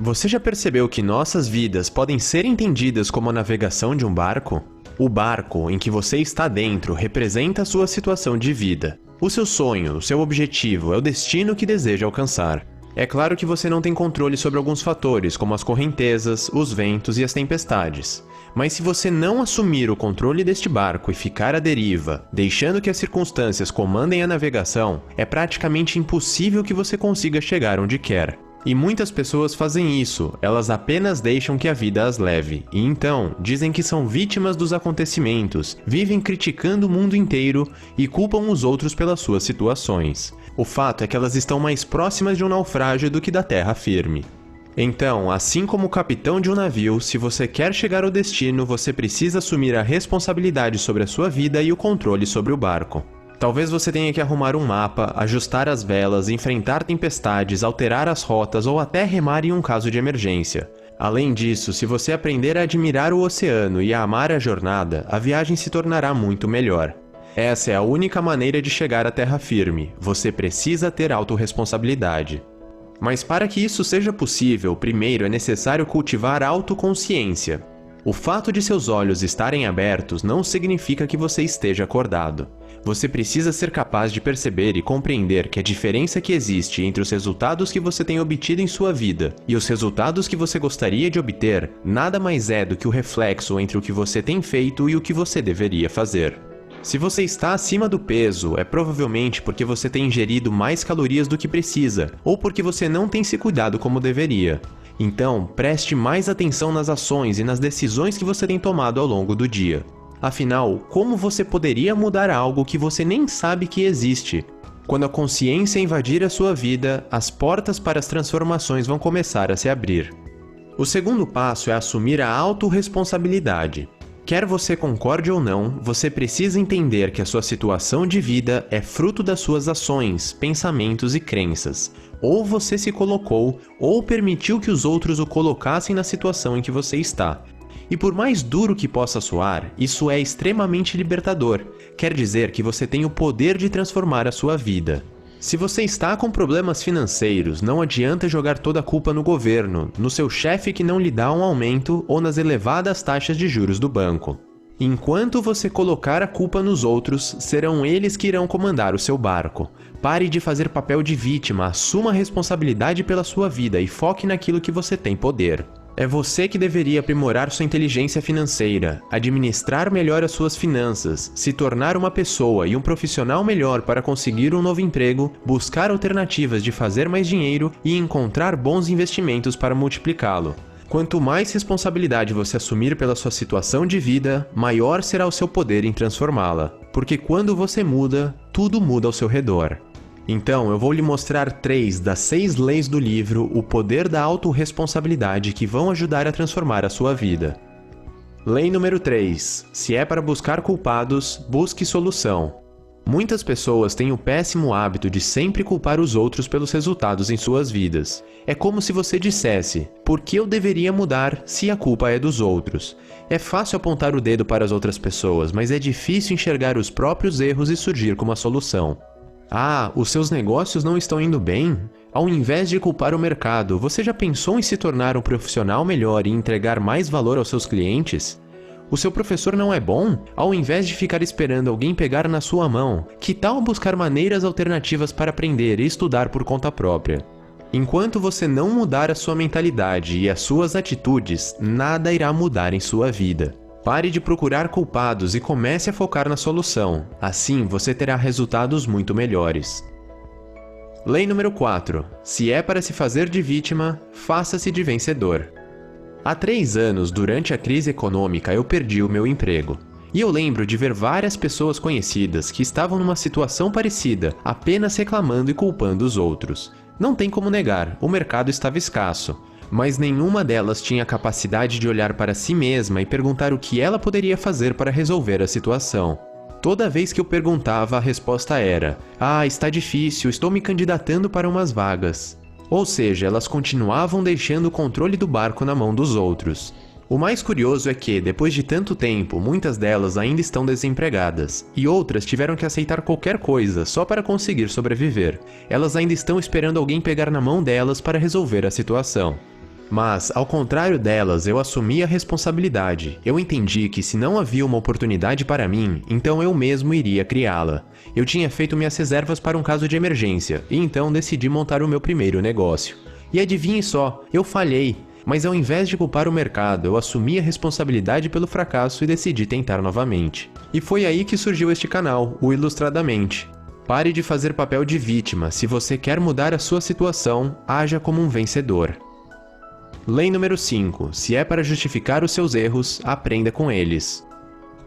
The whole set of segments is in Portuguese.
Você já percebeu que nossas vidas podem ser entendidas como a navegação de um barco? O barco em que você está dentro representa a sua situação de vida. O seu sonho, o seu objetivo é o destino que deseja alcançar. É claro que você não tem controle sobre alguns fatores, como as correntezas, os ventos e as tempestades. Mas se você não assumir o controle deste barco e ficar à deriva, deixando que as circunstâncias comandem a navegação, é praticamente impossível que você consiga chegar onde quer. E muitas pessoas fazem isso, elas apenas deixam que a vida as leve, e então dizem que são vítimas dos acontecimentos, vivem criticando o mundo inteiro e culpam os outros pelas suas situações. O fato é que elas estão mais próximas de um naufrágio do que da terra firme. Então, assim como o capitão de um navio, se você quer chegar ao destino, você precisa assumir a responsabilidade sobre a sua vida e o controle sobre o barco. Talvez você tenha que arrumar um mapa, ajustar as velas, enfrentar tempestades, alterar as rotas ou até remar em um caso de emergência. Além disso, se você aprender a admirar o oceano e a amar a jornada, a viagem se tornará muito melhor. Essa é a única maneira de chegar à terra firme. Você precisa ter autorresponsabilidade. Mas para que isso seja possível, primeiro é necessário cultivar a autoconsciência. O fato de seus olhos estarem abertos não significa que você esteja acordado. Você precisa ser capaz de perceber e compreender que a diferença que existe entre os resultados que você tem obtido em sua vida e os resultados que você gostaria de obter nada mais é do que o reflexo entre o que você tem feito e o que você deveria fazer. Se você está acima do peso, é provavelmente porque você tem ingerido mais calorias do que precisa, ou porque você não tem se cuidado como deveria. Então, preste mais atenção nas ações e nas decisões que você tem tomado ao longo do dia. Afinal, como você poderia mudar algo que você nem sabe que existe? Quando a consciência invadir a sua vida, as portas para as transformações vão começar a se abrir. O segundo passo é assumir a autorresponsabilidade. Quer você concorde ou não, você precisa entender que a sua situação de vida é fruto das suas ações, pensamentos e crenças. Ou você se colocou, ou permitiu que os outros o colocassem na situação em que você está. E por mais duro que possa soar, isso é extremamente libertador. Quer dizer que você tem o poder de transformar a sua vida. Se você está com problemas financeiros, não adianta jogar toda a culpa no governo, no seu chefe que não lhe dá um aumento ou nas elevadas taxas de juros do banco. Enquanto você colocar a culpa nos outros, serão eles que irão comandar o seu barco. Pare de fazer papel de vítima, assuma a responsabilidade pela sua vida e foque naquilo que você tem poder. É você que deveria aprimorar sua inteligência financeira, administrar melhor as suas finanças, se tornar uma pessoa e um profissional melhor para conseguir um novo emprego, buscar alternativas de fazer mais dinheiro e encontrar bons investimentos para multiplicá-lo. Quanto mais responsabilidade você assumir pela sua situação de vida, maior será o seu poder em transformá-la, porque quando você muda, tudo muda ao seu redor. Então, eu vou lhe mostrar 3 das 6 leis do livro O Poder da Autorresponsabilidade que vão ajudar a transformar a sua vida. Lei número 3. Se é para buscar culpados, busque solução. Muitas pessoas têm o péssimo hábito de sempre culpar os outros pelos resultados em suas vidas. É como se você dissesse, por que eu deveria mudar se a culpa é dos outros? É fácil apontar o dedo para as outras pessoas, mas é difícil enxergar os próprios erros e surgir com uma solução. Ah, os seus negócios não estão indo bem? Ao invés de culpar o mercado, você já pensou em se tornar um profissional melhor e entregar mais valor aos seus clientes? O seu professor não é bom? Ao invés de ficar esperando alguém pegar na sua mão, que tal buscar maneiras alternativas para aprender e estudar por conta própria? Enquanto você não mudar a sua mentalidade e as suas atitudes, nada irá mudar em sua vida. Pare de procurar culpados e comece a focar na solução. Assim, você terá resultados muito melhores. Lei número 4. Se é para se fazer de vítima, faça-se de vencedor. Há 3 anos, durante a crise econômica, eu perdi o meu emprego. E eu lembro de ver várias pessoas conhecidas que estavam numa situação parecida, apenas reclamando e culpando os outros. Não tem como negar, o mercado estava escasso. Mas nenhuma delas tinha a capacidade de olhar para si mesma e perguntar o que ela poderia fazer para resolver a situação. Toda vez que eu perguntava, a resposta era: "Ah, está difícil, estou me candidatando para umas vagas." Ou seja, elas continuavam deixando o controle do barco na mão dos outros. O mais curioso é que, depois de tanto tempo, muitas delas ainda estão desempregadas, e outras tiveram que aceitar qualquer coisa só para conseguir sobreviver. Elas ainda estão esperando alguém pegar na mão delas para resolver a situação. Mas, ao contrário delas, eu assumi a responsabilidade. Eu entendi que se não havia uma oportunidade para mim, então eu mesmo iria criá-la. Eu tinha feito minhas reservas para um caso de emergência, e então decidi montar o meu primeiro negócio. E adivinhe só, eu falhei. Mas ao invés de culpar o mercado, eu assumi a responsabilidade pelo fracasso e decidi tentar novamente. E foi aí que surgiu este canal, o Ilustradamente. Pare de fazer papel de vítima. Se você quer mudar a sua situação, haja como um vencedor. Lei número 5. Se é para justificar os seus erros, aprenda com eles.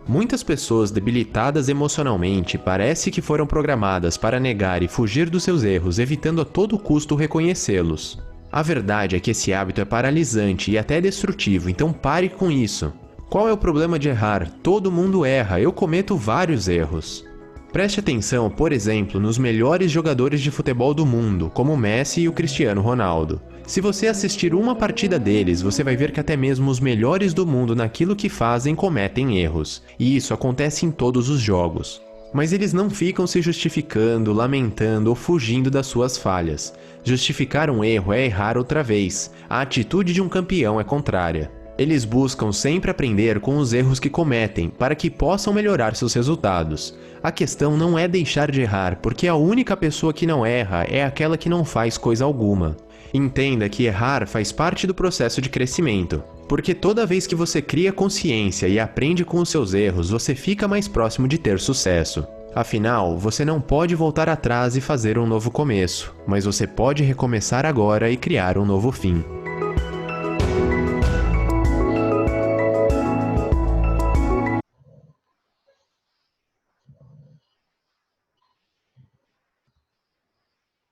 Muitas pessoas debilitadas emocionalmente parece que foram programadas para negar e fugir dos seus erros, evitando a todo custo reconhecê-los. A verdade é que esse hábito é paralisante e até destrutivo, então pare com isso. Qual é o problema de errar? Todo mundo erra, eu cometo vários erros. Preste atenção, por exemplo, nos melhores jogadores de futebol do mundo, como o Messi e o Cristiano Ronaldo. Se você assistir uma partida deles, você vai ver que até mesmo os melhores do mundo naquilo que fazem cometem erros. E isso acontece em todos os jogos. Mas eles não ficam se justificando, lamentando ou fugindo das suas falhas. Justificar um erro é errar outra vez. A atitude de um campeão é contrária. Eles buscam sempre aprender com os erros que cometem, para que possam melhorar seus resultados. A questão não é deixar de errar, porque a única pessoa que não erra é aquela que não faz coisa alguma. Entenda que errar faz parte do processo de crescimento, porque toda vez que você cria consciência e aprende com os seus erros, você fica mais próximo de ter sucesso. Afinal, você não pode voltar atrás e fazer um novo começo, mas você pode recomeçar agora e criar um novo fim.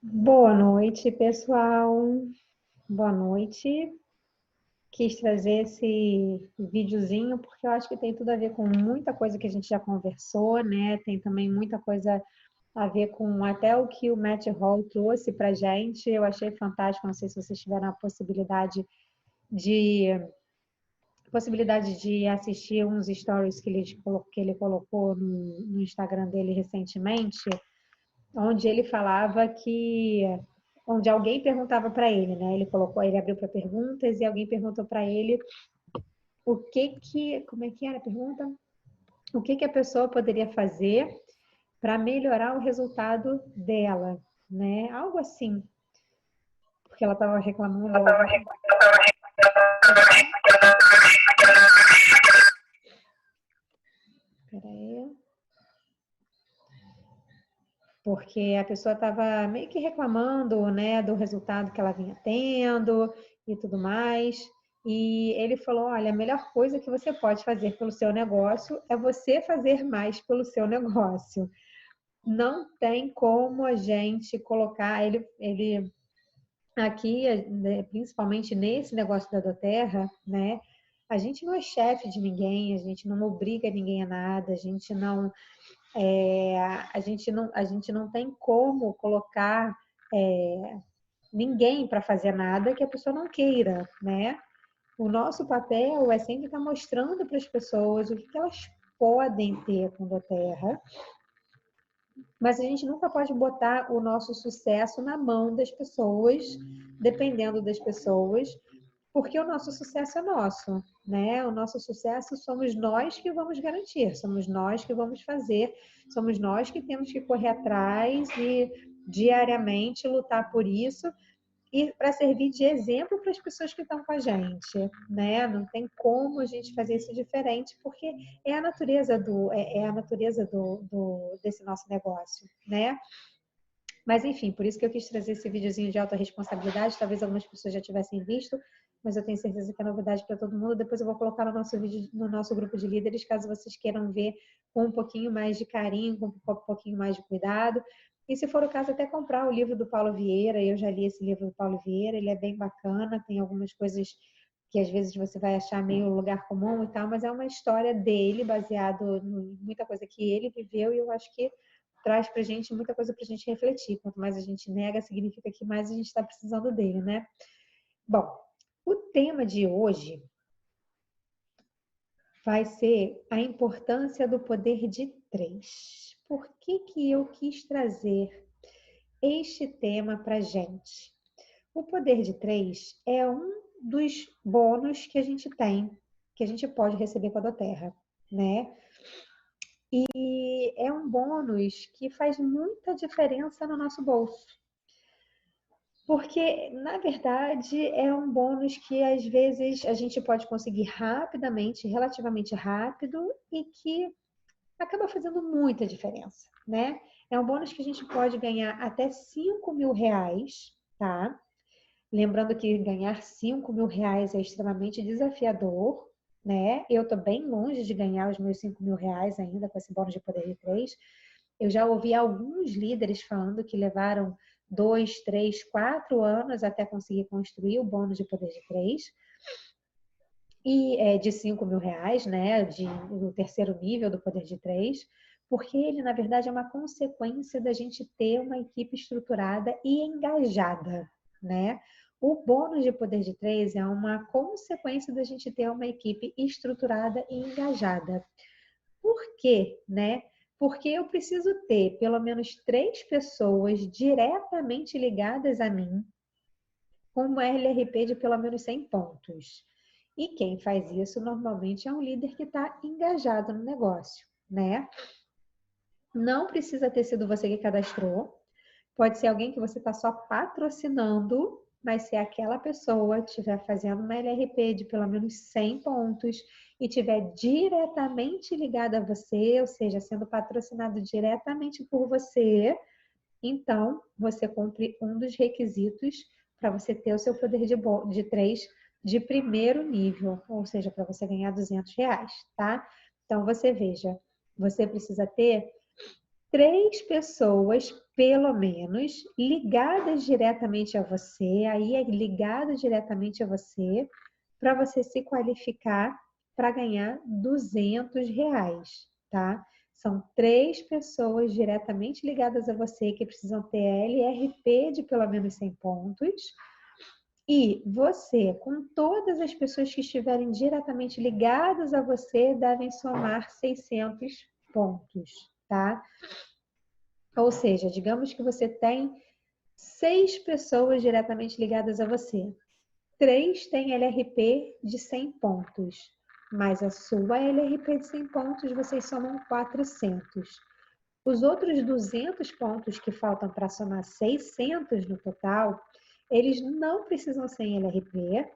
Boa noite, pessoal. Boa noite. Quis trazer esse videozinho porque eu acho que tem tudo a ver com muita coisa que a gente já conversou, né? Tem também muita coisa a ver com até o que o Matt Hall trouxe pra gente. Eu achei fantástico, não sei se vocês tiveram a de possibilidade de assistir uns stories que ele colocou no Instagram dele recentemente, onde ele falava que onde alguém perguntava para ele, né? Ele abriu para perguntas e alguém perguntou para ele como é que era a pergunta? O que a pessoa poderia fazer para melhorar o resultado dela, né? Algo assim, porque ela estava reclamando. Peraí. Porque a pessoa estava meio que reclamando, né, do resultado que ela vinha tendo e tudo mais. E ele falou: olha, a melhor coisa que você pode fazer pelo seu negócio é você fazer mais pelo seu negócio. Não tem como a gente colocar ele aqui, né, principalmente nesse negócio da Doterra, né? A gente não é chefe de ninguém, a gente não obriga ninguém a nada, a gente não tem como colocar ninguém para fazer nada que a pessoa não queira, né? O nosso papel é sempre estar mostrando para as pessoas o que elas podem ter com a Terra, mas a gente nunca pode botar o nosso sucesso na mão das pessoas, dependendo das pessoas, porque o nosso sucesso é nosso, né? O nosso sucesso somos nós que vamos garantir, somos nós que vamos fazer, somos nós que temos que correr atrás e diariamente lutar por isso e para servir de exemplo para as pessoas que estão com a gente, né? Não tem como a gente fazer isso diferente, porque é a natureza desse nosso negócio, né? Mas enfim, por isso que eu quis trazer esse videozinho de autorresponsabilidade. Talvez algumas pessoas já tivessem visto, mas eu tenho certeza que é novidade para todo mundo. Depois eu vou colocar no nosso vídeo, no nosso grupo de líderes, caso vocês queiram ver com um pouquinho mais de carinho, com um pouquinho mais de cuidado. E se for o caso, até comprar o livro do Paulo Vieira. Eu já li esse livro do Paulo Vieira, ele é bem bacana, tem algumas coisas que às vezes você vai achar meio lugar comum e tal, mas é uma história dele, baseado em muita coisa que ele viveu, e eu acho que traz pra gente muita coisa pra gente refletir. Quanto mais a gente nega, significa que mais a gente está precisando dele, né? Bom, o tema de hoje vai ser a importância do poder de 3. Por que eu quis trazer este tema pra gente? O poder de 3 é um dos bônus que a gente tem, que a gente pode receber com a Doterra, né? E é um bônus que faz muita diferença no nosso bolso. Porque, na verdade, é um bônus que às vezes a gente pode conseguir rapidamente, relativamente rápido, e que acaba fazendo muita diferença, né? É um bônus que a gente pode ganhar até 5 mil reais, tá? Lembrando que ganhar 5 mil reais é extremamente desafiador, né? Eu tô bem longe de ganhar os meus 5 mil reais ainda com esse bônus de poder de 3. Eu já ouvi alguns líderes falando que levaram 2, 3, 4 anos até conseguir construir o bônus de poder de 3. E de 5 mil reais, né? O terceiro nível do poder de 3. Porque ele, na verdade, é uma consequência da gente ter uma equipe estruturada e engajada, né? O bônus de poder de 3 é uma consequência da gente ter uma equipe estruturada e engajada. Por quê, né? Porque eu preciso ter pelo menos 3 pessoas diretamente ligadas a mim com uma LRP de pelo menos 100 pontos. E quem faz isso normalmente é um líder que está engajado no negócio, né? Não precisa ter sido você que cadastrou. Pode ser alguém que você está só patrocinando, mas se aquela pessoa estiver fazendo uma LRP de pelo menos 100 pontos e estiver diretamente ligada a você, ou seja, sendo patrocinado diretamente por você, então você cumpre um dos requisitos para você ter o seu poder de 3 de primeiro nível, ou seja, para você ganhar 200 reais, tá? Então você veja, você precisa ter 3 pessoas, pelo menos, ligadas diretamente a você, aí é ligado diretamente a você, para você se qualificar para ganhar 200 reais, tá? São 3 pessoas diretamente ligadas a você que precisam ter LRP de pelo menos 100 pontos. E você, com todas as pessoas que estiverem diretamente ligadas a você, devem somar 600 pontos, tá? Ou seja, digamos que você tem 6 pessoas diretamente ligadas a você. 3 têm LRP de 100 pontos, mas a sua LRP de 100 pontos vocês somam 400. Os outros 200 pontos que faltam para somar 600 no total, eles não precisam ser em LRP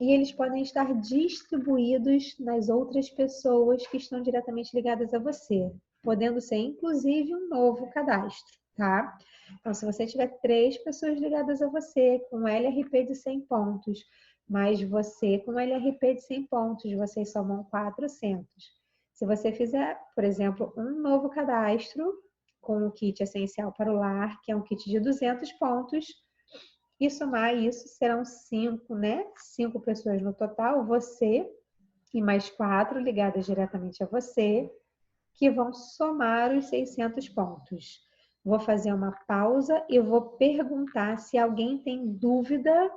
e eles podem estar distribuídos nas outras pessoas que estão diretamente ligadas a você, podendo ser inclusive um novo cadastro, tá? Então, se você tiver 3 pessoas ligadas a você com LRP de 100 pontos, mas você com LRP de 100 pontos, vocês somam 400. Se você fizer, por exemplo, um novo cadastro com o kit essencial para o lar, que é um kit de 200 pontos, e somar isso serão 5, né? 5 pessoas no total, você e mais 4 ligadas diretamente a você, que vão somar os 600 pontos. Vou fazer uma pausa e vou perguntar se alguém tem dúvida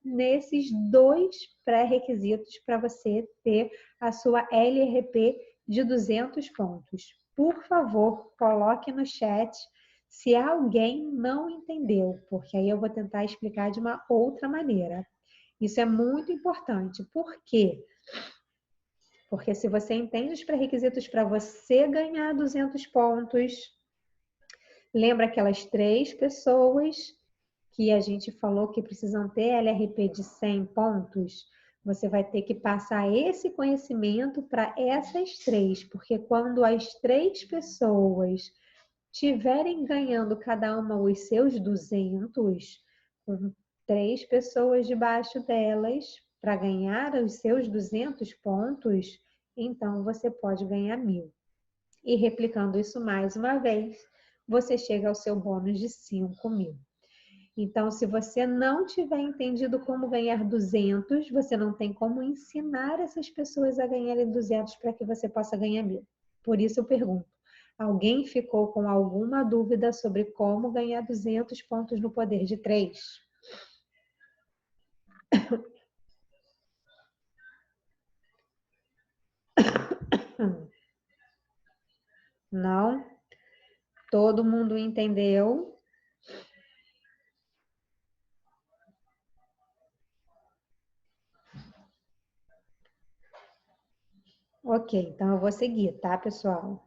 nesses 2 pré-requisitos para você ter a sua LRP de 200 pontos. Por favor, coloque no chat se alguém não entendeu, porque aí eu vou tentar explicar de uma outra maneira. Isso é muito importante. Por quê? Porque se você entende os pré-requisitos para você ganhar 200 pontos, lembra aquelas 3 pessoas que a gente falou que precisam ter LRP de 100 pontos? Você vai ter que passar esse conhecimento para essas 3, porque quando as 3 pessoas tiverem ganhando cada uma os seus 200, com 3 pessoas debaixo delas, para ganhar os seus 200 pontos, então você pode ganhar 1.000. E replicando isso mais uma vez, você chega ao seu bônus de 5.000. Então, se você não tiver entendido como ganhar 200, você não tem como ensinar essas pessoas a ganharem 200 para que você possa ganhar 1.000. Por isso eu pergunto, Alguém ficou com alguma dúvida sobre como ganhar 200 pontos no poder de 3? Não? Todo mundo entendeu? Ok, então eu vou seguir, tá, pessoal?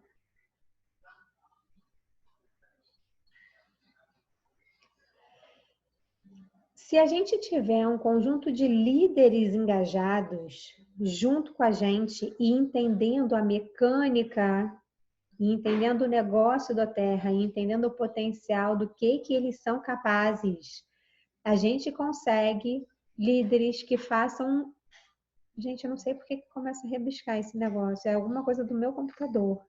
Se a gente tiver um conjunto de líderes engajados junto com a gente e entendendo a mecânica, e entendendo o negócio da Terra, e entendendo o potencial do que eles são capazes, a gente consegue líderes que façam... Gente, eu não sei por que começa a rebiscar esse negócio, é alguma coisa do meu computador.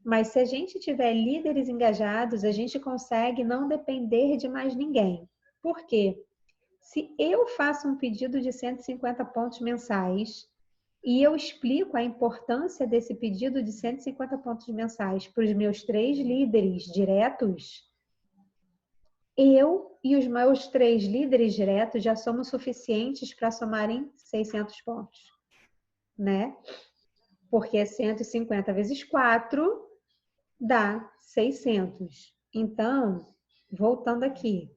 Mas se a gente tiver líderes engajados, a gente consegue não depender de mais ninguém. Por quê? Se eu faço um pedido de 150 pontos mensais e eu explico a importância desse pedido de 150 pontos mensais para os meus 3 líderes diretos, eu e os meus 3 líderes diretos já somos suficientes para somarem 600 pontos, né? Porque 150 vezes 4 dá 600. Então, voltando aqui,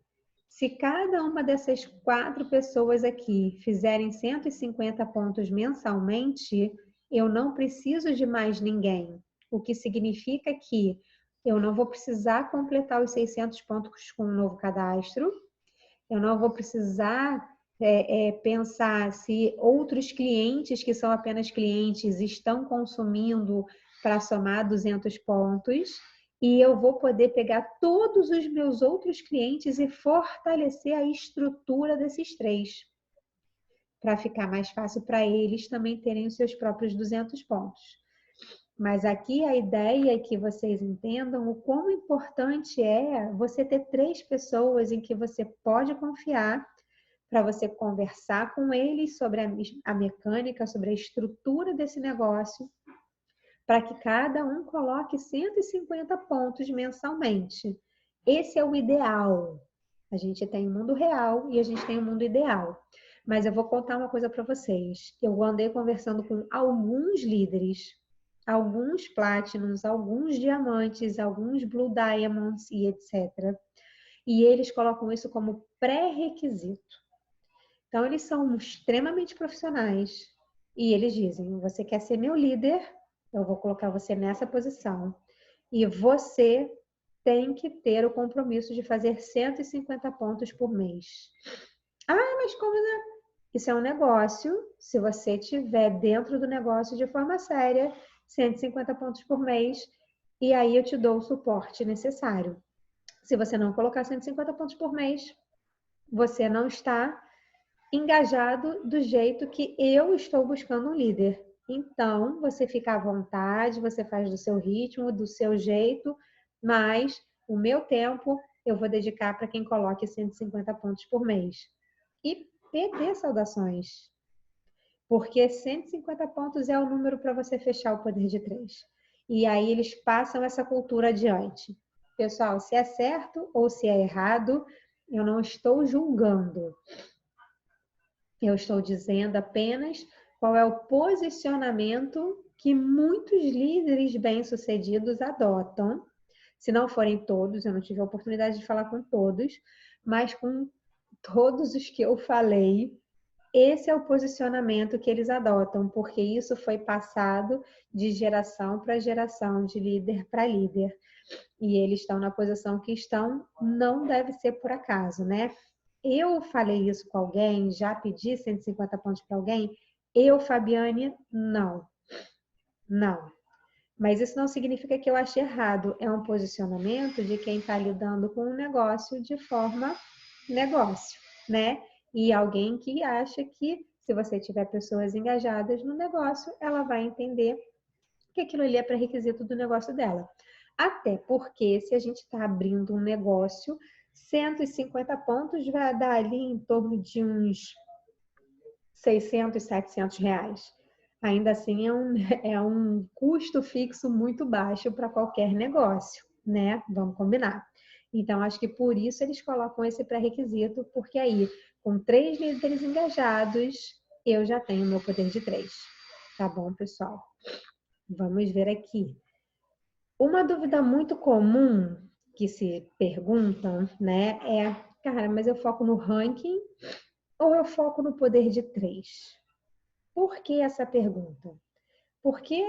se cada uma dessas 4 pessoas aqui fizerem 150 pontos mensalmente, eu não preciso de mais ninguém. O que significa que eu não vou precisar completar os 600 pontos com um novo cadastro, eu não vou precisar pensar se outros clientes que são apenas clientes estão consumindo para somar 200 pontos, e eu vou poder pegar todos os meus outros clientes e fortalecer a estrutura desses 3, para ficar mais fácil para eles também terem os seus próprios 200 pontos. Mas aqui a ideia é que vocês entendam o quão importante é você ter 3 pessoas em que você pode confiar, para você conversar com eles sobre a mecânica, sobre a estrutura desse negócio, para que cada um coloque 150 pontos mensalmente. Esse é o ideal. A gente tem o mundo real e a gente tem o mundo ideal. Mas eu vou contar uma coisa para vocês. Eu andei conversando com alguns líderes, alguns Platinums, alguns diamantes, alguns Blue Diamonds e etc. E eles colocam isso como pré-requisito. Então, eles são extremamente profissionais e eles dizem: você quer ser meu líder, eu vou colocar você nessa posição. E você tem que ter o compromisso de fazer 150 pontos por mês. Ah, mas como, né? Isso é um negócio. Se você estiver dentro do negócio de forma séria, 150 pontos por mês, e aí eu te dou o suporte necessário. Se você não colocar 150 pontos por mês, você não está engajado do jeito que eu estou buscando um líder. Então, você fica à vontade, você faz do seu ritmo, do seu jeito, mas o meu tempo eu vou dedicar para quem coloque 150 pontos por mês. E PT saudações, porque 150 pontos é o número para você fechar o poder de 3. E aí eles passam essa cultura adiante. Pessoal, se é certo ou se é errado, eu não estou julgando. Eu estou dizendo apenas qual é o posicionamento que muitos líderes bem-sucedidos adotam. Se não forem todos, eu não tive a oportunidade de falar com todos, mas com todos os que eu falei, esse é o posicionamento que eles adotam, porque isso foi passado de geração para geração, de líder para líder. E eles estão na posição que estão, não deve ser por acaso, né? Eu falei isso com alguém, já pedi 150 pontos para alguém? Eu, Fabiane, não. Não. Mas isso não significa que eu ache errado. É um posicionamento de quem está lidando com um negócio de forma negócio, né? E alguém que acha que se você tiver pessoas engajadas no negócio, ela vai entender que aquilo ali é pré-requisito do negócio dela. Até porque se a gente está abrindo um negócio, 150 pontos vai dar ali em torno de uns 600, 700 reais. ainda assim é um custo fixo muito baixo para qualquer negócio, né? Vamos combinar. Então, acho que por isso eles colocam esse pré-requisito, porque aí, com 3 líderes engajados, eu já tenho meu poder de 3. Tá bom, pessoal? Vamos ver aqui. Uma dúvida muito comum que se perguntam, né, é, cara, mas eu foco no ranking ou eu foco no poder de 3? Por que essa pergunta? Porque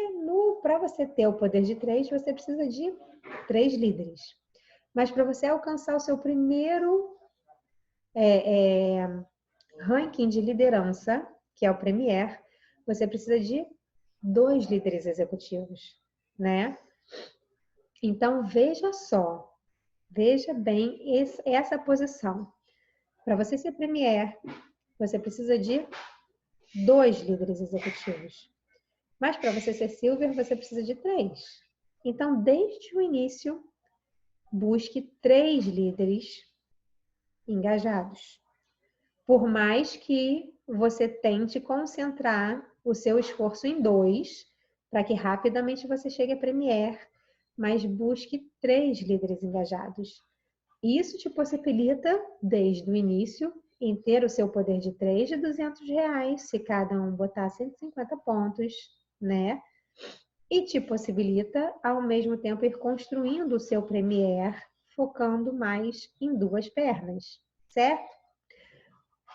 para você ter o poder de 3, você precisa de 3 líderes. Mas para você alcançar o seu primeiro ranking de liderança, que é o Premier, você precisa de 2 líderes executivos, né? Então, veja só, veja bem essa posição. Para você ser Premier, você precisa de 2 líderes executivos. Mas para você ser Silver, você precisa de 3. Então, desde o início, busque 3 líderes engajados. Por mais que você tente concentrar o seu esforço em 2, para que rapidamente você chegue a Premier, mas busque 3 líderes engajados. Isso te possibilita, desde o início, em ter o seu poder de 3 de R$200, se cada um botar 150 pontos, né? E te possibilita, ao mesmo tempo, ir construindo o seu Premier, focando mais em 2 pernas, certo?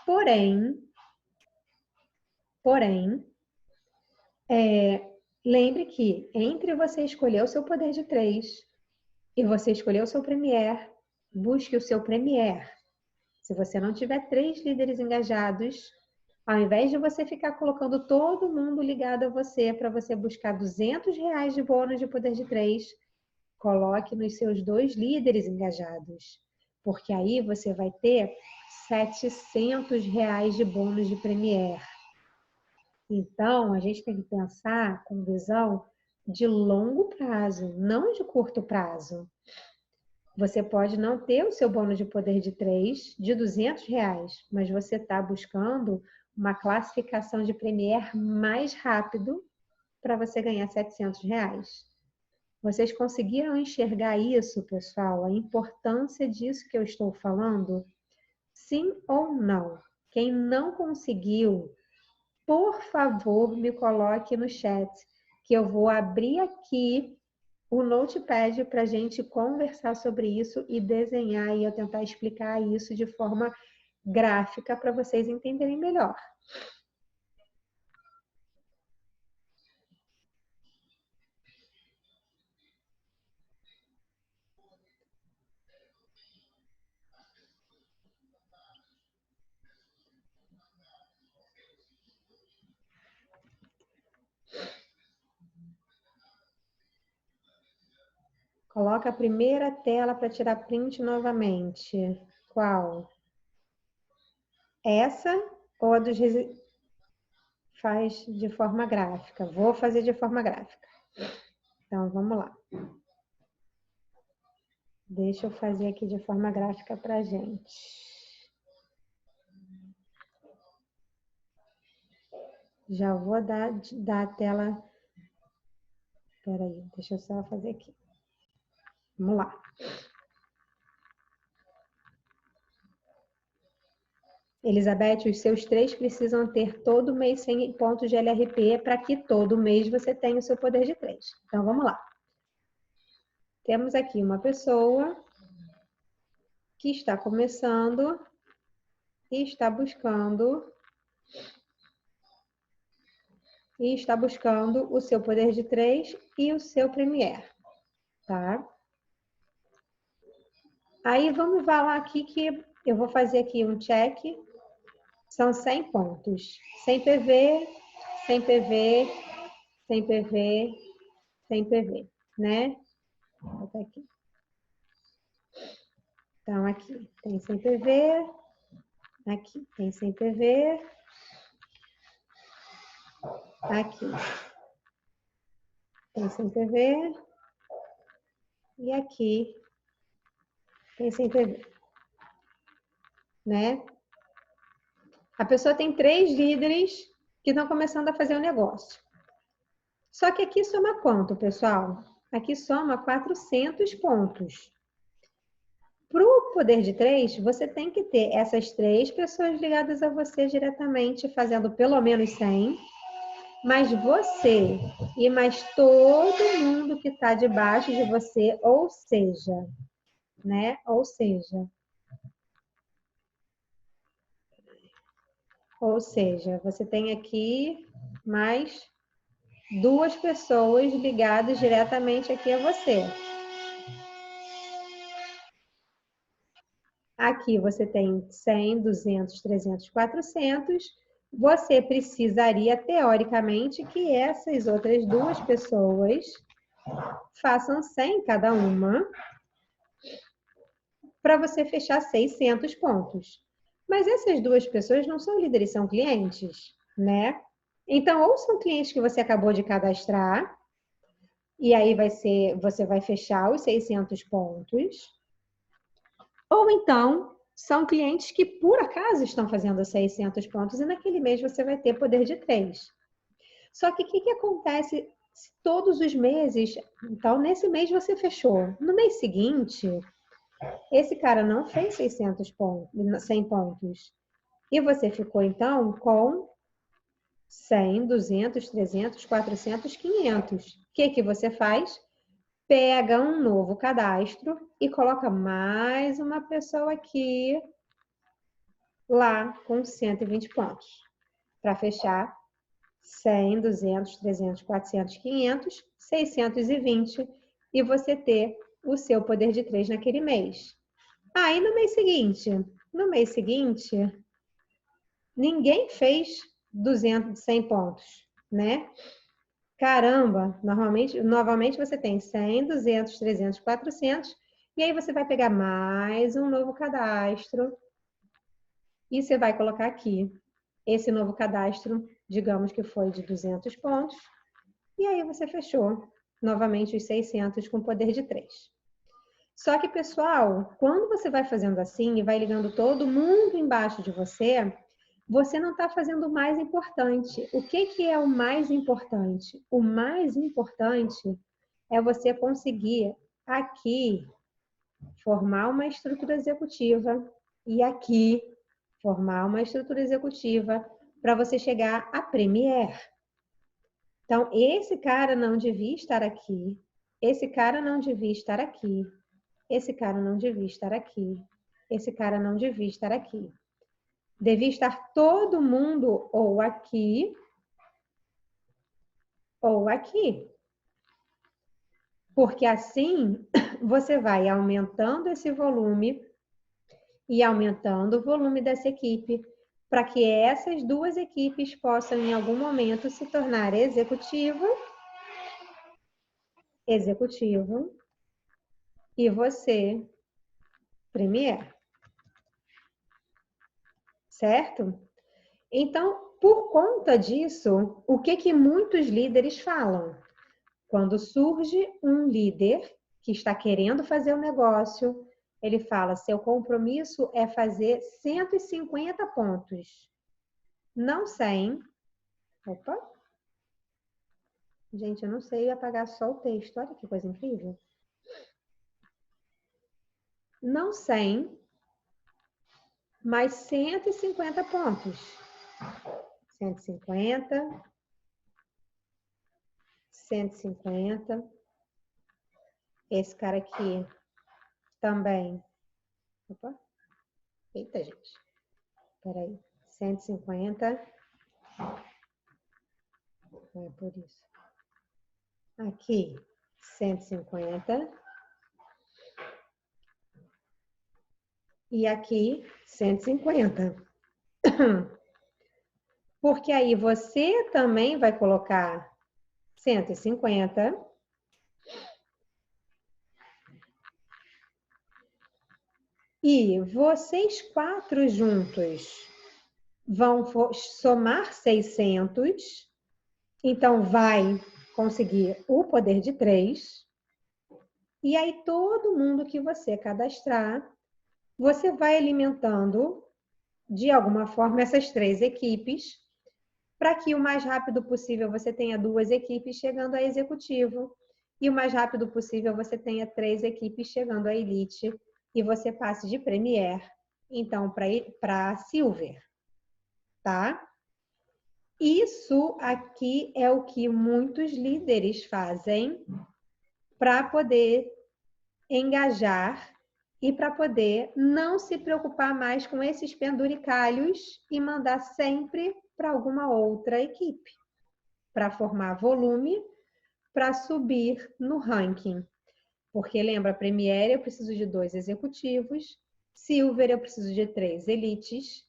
Porém, lembre que entre você escolher o seu poder de 3 e você escolher o seu Premier, busque o seu Premier. Se você não tiver 3 líderes engajados, ao invés de você ficar colocando todo mundo ligado a você para você buscar R$200 de bônus de poder de 3, coloque nos seus 2 líderes engajados. Porque aí você vai ter R$700 de bônus de Premier. Então, a gente tem que pensar com visão de longo prazo, não de curto prazo. Você pode não ter o seu bônus de poder de 3 de R$200, mas você está buscando uma classificação de Premier mais rápido para você ganhar R$700. Vocês conseguiram enxergar isso, pessoal? A importância disso que eu estou falando? Sim ou não? Quem não conseguiu, por favor, me coloque no chat, que eu vou abrir aqui o Notepad para a gente conversar sobre isso e desenhar e eu tentar explicar isso de forma gráfica para vocês entenderem melhor. Coloca a primeira tela para tirar print novamente. Qual? Essa ou a dos... Faz de forma gráfica. Vou fazer de forma gráfica. Então, vamos lá. Deixa eu fazer aqui de forma gráfica para a gente. Já vou dar a tela... Espera aí, deixa eu só fazer aqui. Vamos lá. Elizabeth, os seus 3 precisam ter todo mês 100 pontos de LRP para que todo mês você tenha o seu poder de 3. Então, vamos lá. Temos aqui uma pessoa que está começando e está buscando o seu poder de 3 e o seu Premier, tá? Aí, vamos falar aqui que eu vou fazer aqui um check. São 100 pontos. 100 PV, 100 PV, 100 PV, 100 PV, né? Vou botar aqui. Então, aqui tem 100 PV, aqui tem 100 PV, aqui tem 100 PV e aqui tem 100 PV, né? A pessoa tem 3 líderes que estão começando a fazer o negócio. Só que aqui soma quanto, pessoal? Aqui soma 400 pontos. Para o poder de 3, você tem que ter essas 3 pessoas ligadas a você diretamente, fazendo pelo menos 100. Mas você e mais todo mundo que está debaixo de você, ou seja, né? Ou seja, você tem aqui mais 2 pessoas ligadas diretamente aqui a você. Aqui você tem 100, 200, 300, 400. Você precisaria, teoricamente, que essas outras 2 pessoas façam 100 cada uma para você fechar 600 pontos. Mas essas 2 pessoas não são líderes, são clientes, né? Então, ou são clientes que você acabou de cadastrar, e aí você vai fechar os 600 pontos, ou então são clientes que por acaso estão fazendo 600 pontos e naquele mês você vai ter poder de 3. Só que o que acontece se todos os meses, então nesse mês você fechou, no mês seguinte, esse cara não fez 600 pontos, 100 pontos. E você ficou, então, com 100, 200, 300, 400, 500. O que você faz? Pega um novo cadastro e coloca mais uma pessoa aqui, lá, com 120 pontos. Para fechar 100, 200, 300, 400, 500, 620 e você ter o seu poder de 3 naquele mês. Aí no mês seguinte, ninguém fez 200, 100 pontos, né? Caramba, novamente você tem 100, 200, 300, 400, e aí você vai pegar mais um novo cadastro e você vai colocar aqui. Esse novo cadastro, digamos que foi de 200 pontos, e aí você fechou novamente os 600 com poder de 3. Só que, pessoal, quando você vai fazendo assim e vai ligando todo mundo embaixo de você, você não está fazendo o mais importante. O que é o mais importante? O mais importante é você conseguir aqui formar uma estrutura executiva e aqui formar uma estrutura executiva para você chegar a Premier. Então, esse cara não devia estar aqui, esse cara não devia estar aqui, esse cara não devia estar aqui, esse cara não devia estar aqui. Devia estar todo mundo ou aqui ou aqui. Porque assim você vai aumentando esse volume e aumentando o volume dessa equipe para que essas 2 equipes possam em algum momento se tornar executivo e você premier. Certo? Então, por conta disso, o que muitos líderes falam? Quando surge um líder que está querendo fazer um negócio, ele fala, seu compromisso é fazer 150 pontos. Não 100. Opa. Gente, eu não sei apagar só o texto. Olha que coisa incrível. Não 100, mas 150 pontos. 150. 150. Esse cara aqui também. Opa. Eita, gente. Peraí. 150. Não é por isso. Aqui, 150. E aqui, 150. Porque aí você também vai colocar 150. E vocês 4 juntos vão somar 600. Então, vai conseguir o poder de 3. E aí, todo mundo que você cadastrar, você vai alimentando, de alguma forma, essas 3 equipes para que o mais rápido possível você tenha 2 equipes chegando a executivo e o mais rápido possível você tenha 3 equipes chegando a elite e você passe de Premier, então, para Silver, tá? Isso aqui é o que muitos líderes fazem para poder engajar e para poder não se preocupar mais com esses penduricalhos e mandar sempre para alguma outra equipe, para formar volume, para subir no ranking. Porque lembra, Premier eu preciso de 2 executivos, Silver eu preciso de 3 elites,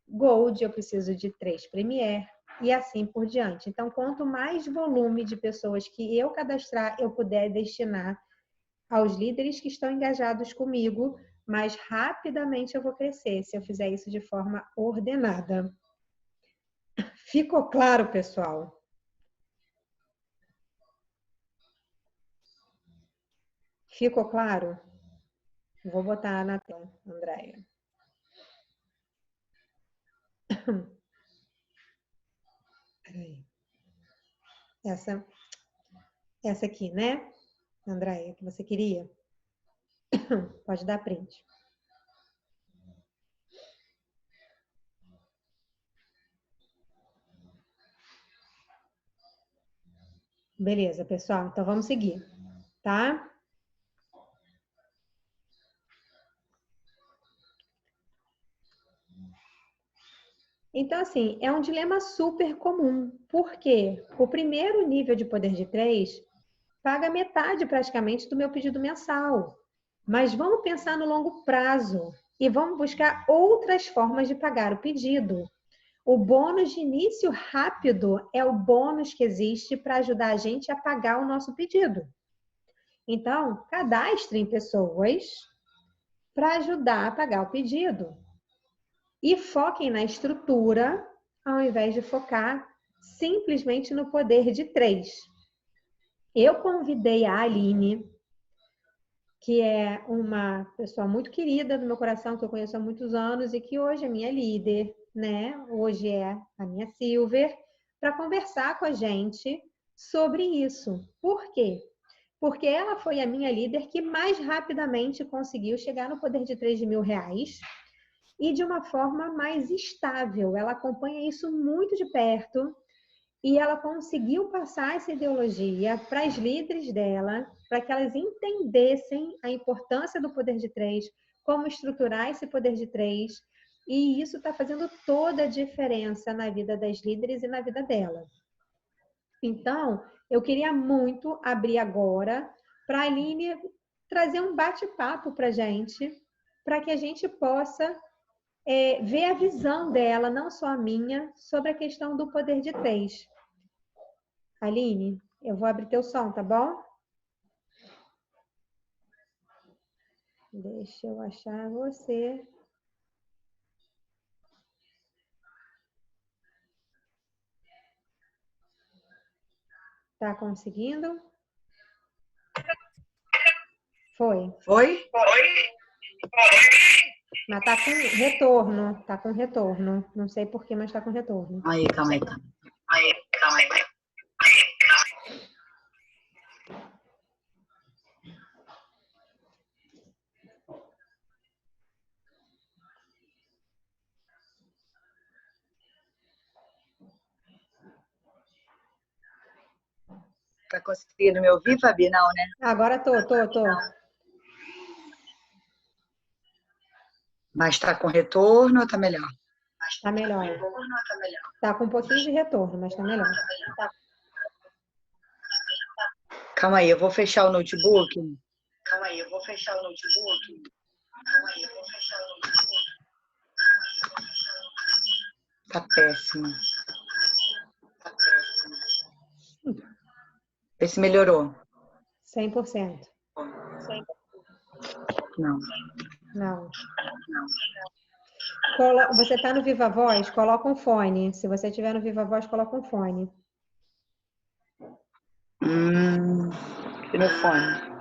Gold eu preciso de 3 Premier e assim por diante. Então, quanto mais volume de pessoas que eu cadastrar, eu puder destinar aos líderes que estão engajados comigo, mais rapidamente eu vou crescer, se eu fizer isso de forma ordenada. Ficou claro, pessoal? Ficou claro? Vou botar na tela, Andréia. Peraí. Essa aqui, né, Andréia, que você queria? Pode dar print. Beleza, pessoal. Então, vamos seguir, tá? Então, assim, é um dilema super comum. Por quê? O primeiro nível de poder de 3 paga metade praticamente do meu pedido mensal. Mas vamos pensar no longo prazo e vamos buscar outras formas de pagar o pedido. O bônus de início rápido é o bônus que existe para ajudar a gente a pagar o nosso pedido. Então, cadastrem pessoas para ajudar a pagar o pedido. E foquem na estrutura, ao invés de focar simplesmente no poder de 3. Eu convidei a Aline, que é uma pessoa muito querida do meu coração, que eu conheço há muitos anos e que hoje é minha líder, né? Hoje é a minha Silver, para conversar com a gente sobre isso. Por quê? Porque ela foi a minha líder que mais rapidamente conseguiu chegar no poder de 3 mil reais e de uma forma mais estável. Ela acompanha isso muito de perto e ela conseguiu passar essa ideologia para as líderes dela, para que elas entendessem a importância do poder de 3, como estruturar esse poder de 3, e isso está fazendo toda a diferença na vida das líderes e na vida dela. Então, eu queria muito abrir agora para a Aline trazer um bate-papo para a gente, para que a gente possa ver a visão dela, não só a minha, sobre a questão do poder de 3. Aline, eu vou abrir teu som, tá bom? Deixa eu achar você. Tá conseguindo? Foi. Oi? Mas tá com retorno. Tá com retorno. Não sei por que, mas tá com retorno. Aí, calma aí. Tá conseguindo me ouvir, Fabi? Não, né? Agora tô. Mas tá com retorno ou tá melhor? Tá melhor. Tá com um pouquinho de retorno, mas tá melhor. Calma aí, eu vou fechar o notebook. Tá péssimo. Vê se melhorou. 100%. Não. Não. Você tá no Viva Voz? Coloca um fone. Se você tiver no Viva Voz, coloca um fone. Telefone.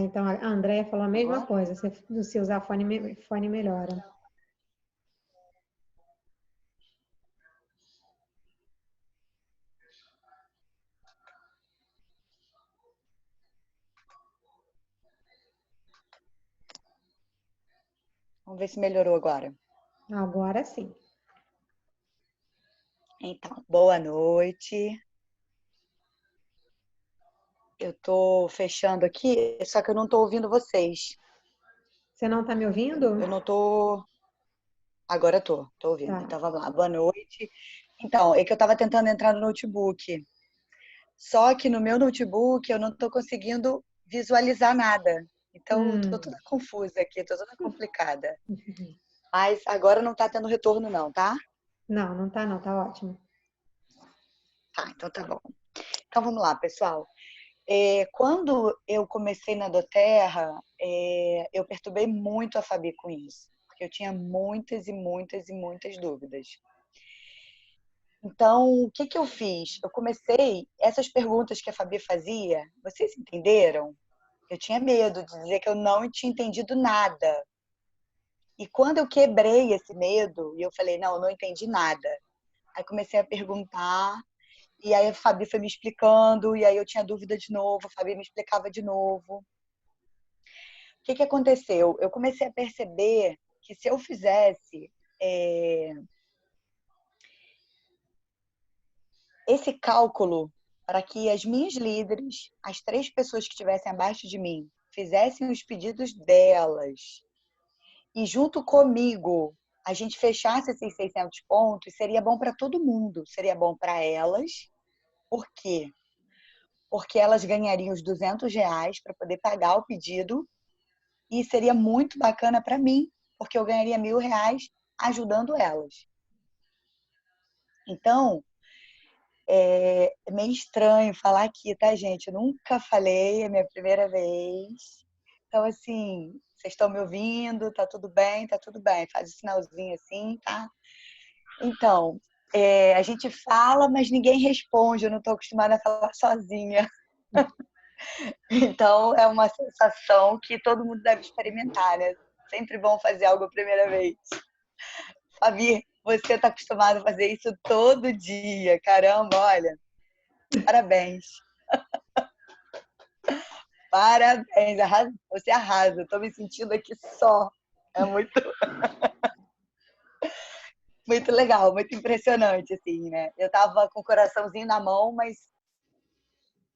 Então, a Andréia falou a mesma Ó, coisa. Se usar fone melhora. vamos ver se melhorou agora. Agora sim. Então, boa noite. Eu tô fechando aqui, só que eu não tô ouvindo vocês. Você não está me ouvindo? Eu não tô. Agora tô ouvindo. Tá. Então vamos lá. Boa noite. Então, é que eu tava tentando entrar no notebook. Só que no meu notebook eu não tô conseguindo visualizar nada. Então, tô Hum. toda confusa aqui, tô toda complicada. Mas agora não tá tendo retorno, não, tá? Não, não tá não, tá ótimo. Tá, então tá bom. Então vamos lá, pessoal. Quando eu comecei na doTERRA, eu perturbei muito a Fabi com isso, porque eu tinha muitas e muitas e muitas dúvidas. Então, o que que eu fiz? Eu comecei essas perguntas que a Fabi fazia, vocês entenderam? Eu tinha medo de dizer que eu não tinha entendido nada. E quando eu quebrei esse medo, e eu falei, não, eu não entendi nada. Aí comecei a perguntar, e aí a Fabi foi me explicando, e aí eu tinha dúvida de novo, a Fabi me explicava de novo. O que que aconteceu? Eu comecei a perceber que se eu fizesse esse cálculo para que as minhas líderes, as 3 pessoas que estivessem abaixo de mim, fizessem os pedidos delas e junto comigo a gente fechasse esses 600 pontos, seria bom para todo mundo. Seria bom para elas. Por quê? Porque elas ganhariam os R$ 200 para poder pagar o pedido e seria muito bacana para mim, porque eu ganharia R$ 1.000 ajudando elas. Então, é meio estranho falar aqui, tá, gente? Eu nunca falei, é minha primeira vez. Então, assim, vocês estão me ouvindo? Tá tudo bem? Tá tudo bem. Faz o sinalzinho assim, tá? Então, a gente fala, mas ninguém responde. Eu não estou acostumada a falar sozinha. Então, é uma sensação que todo mundo deve experimentar, né? Sempre bom fazer algo a primeira vez. Fabi, você está acostumada a fazer isso todo dia. Caramba, olha, parabéns. Parabéns, você arrasa. Estou me sentindo aqui só. É muito legal, muito impressionante, assim, né? Eu estava com o coraçãozinho na mão, mas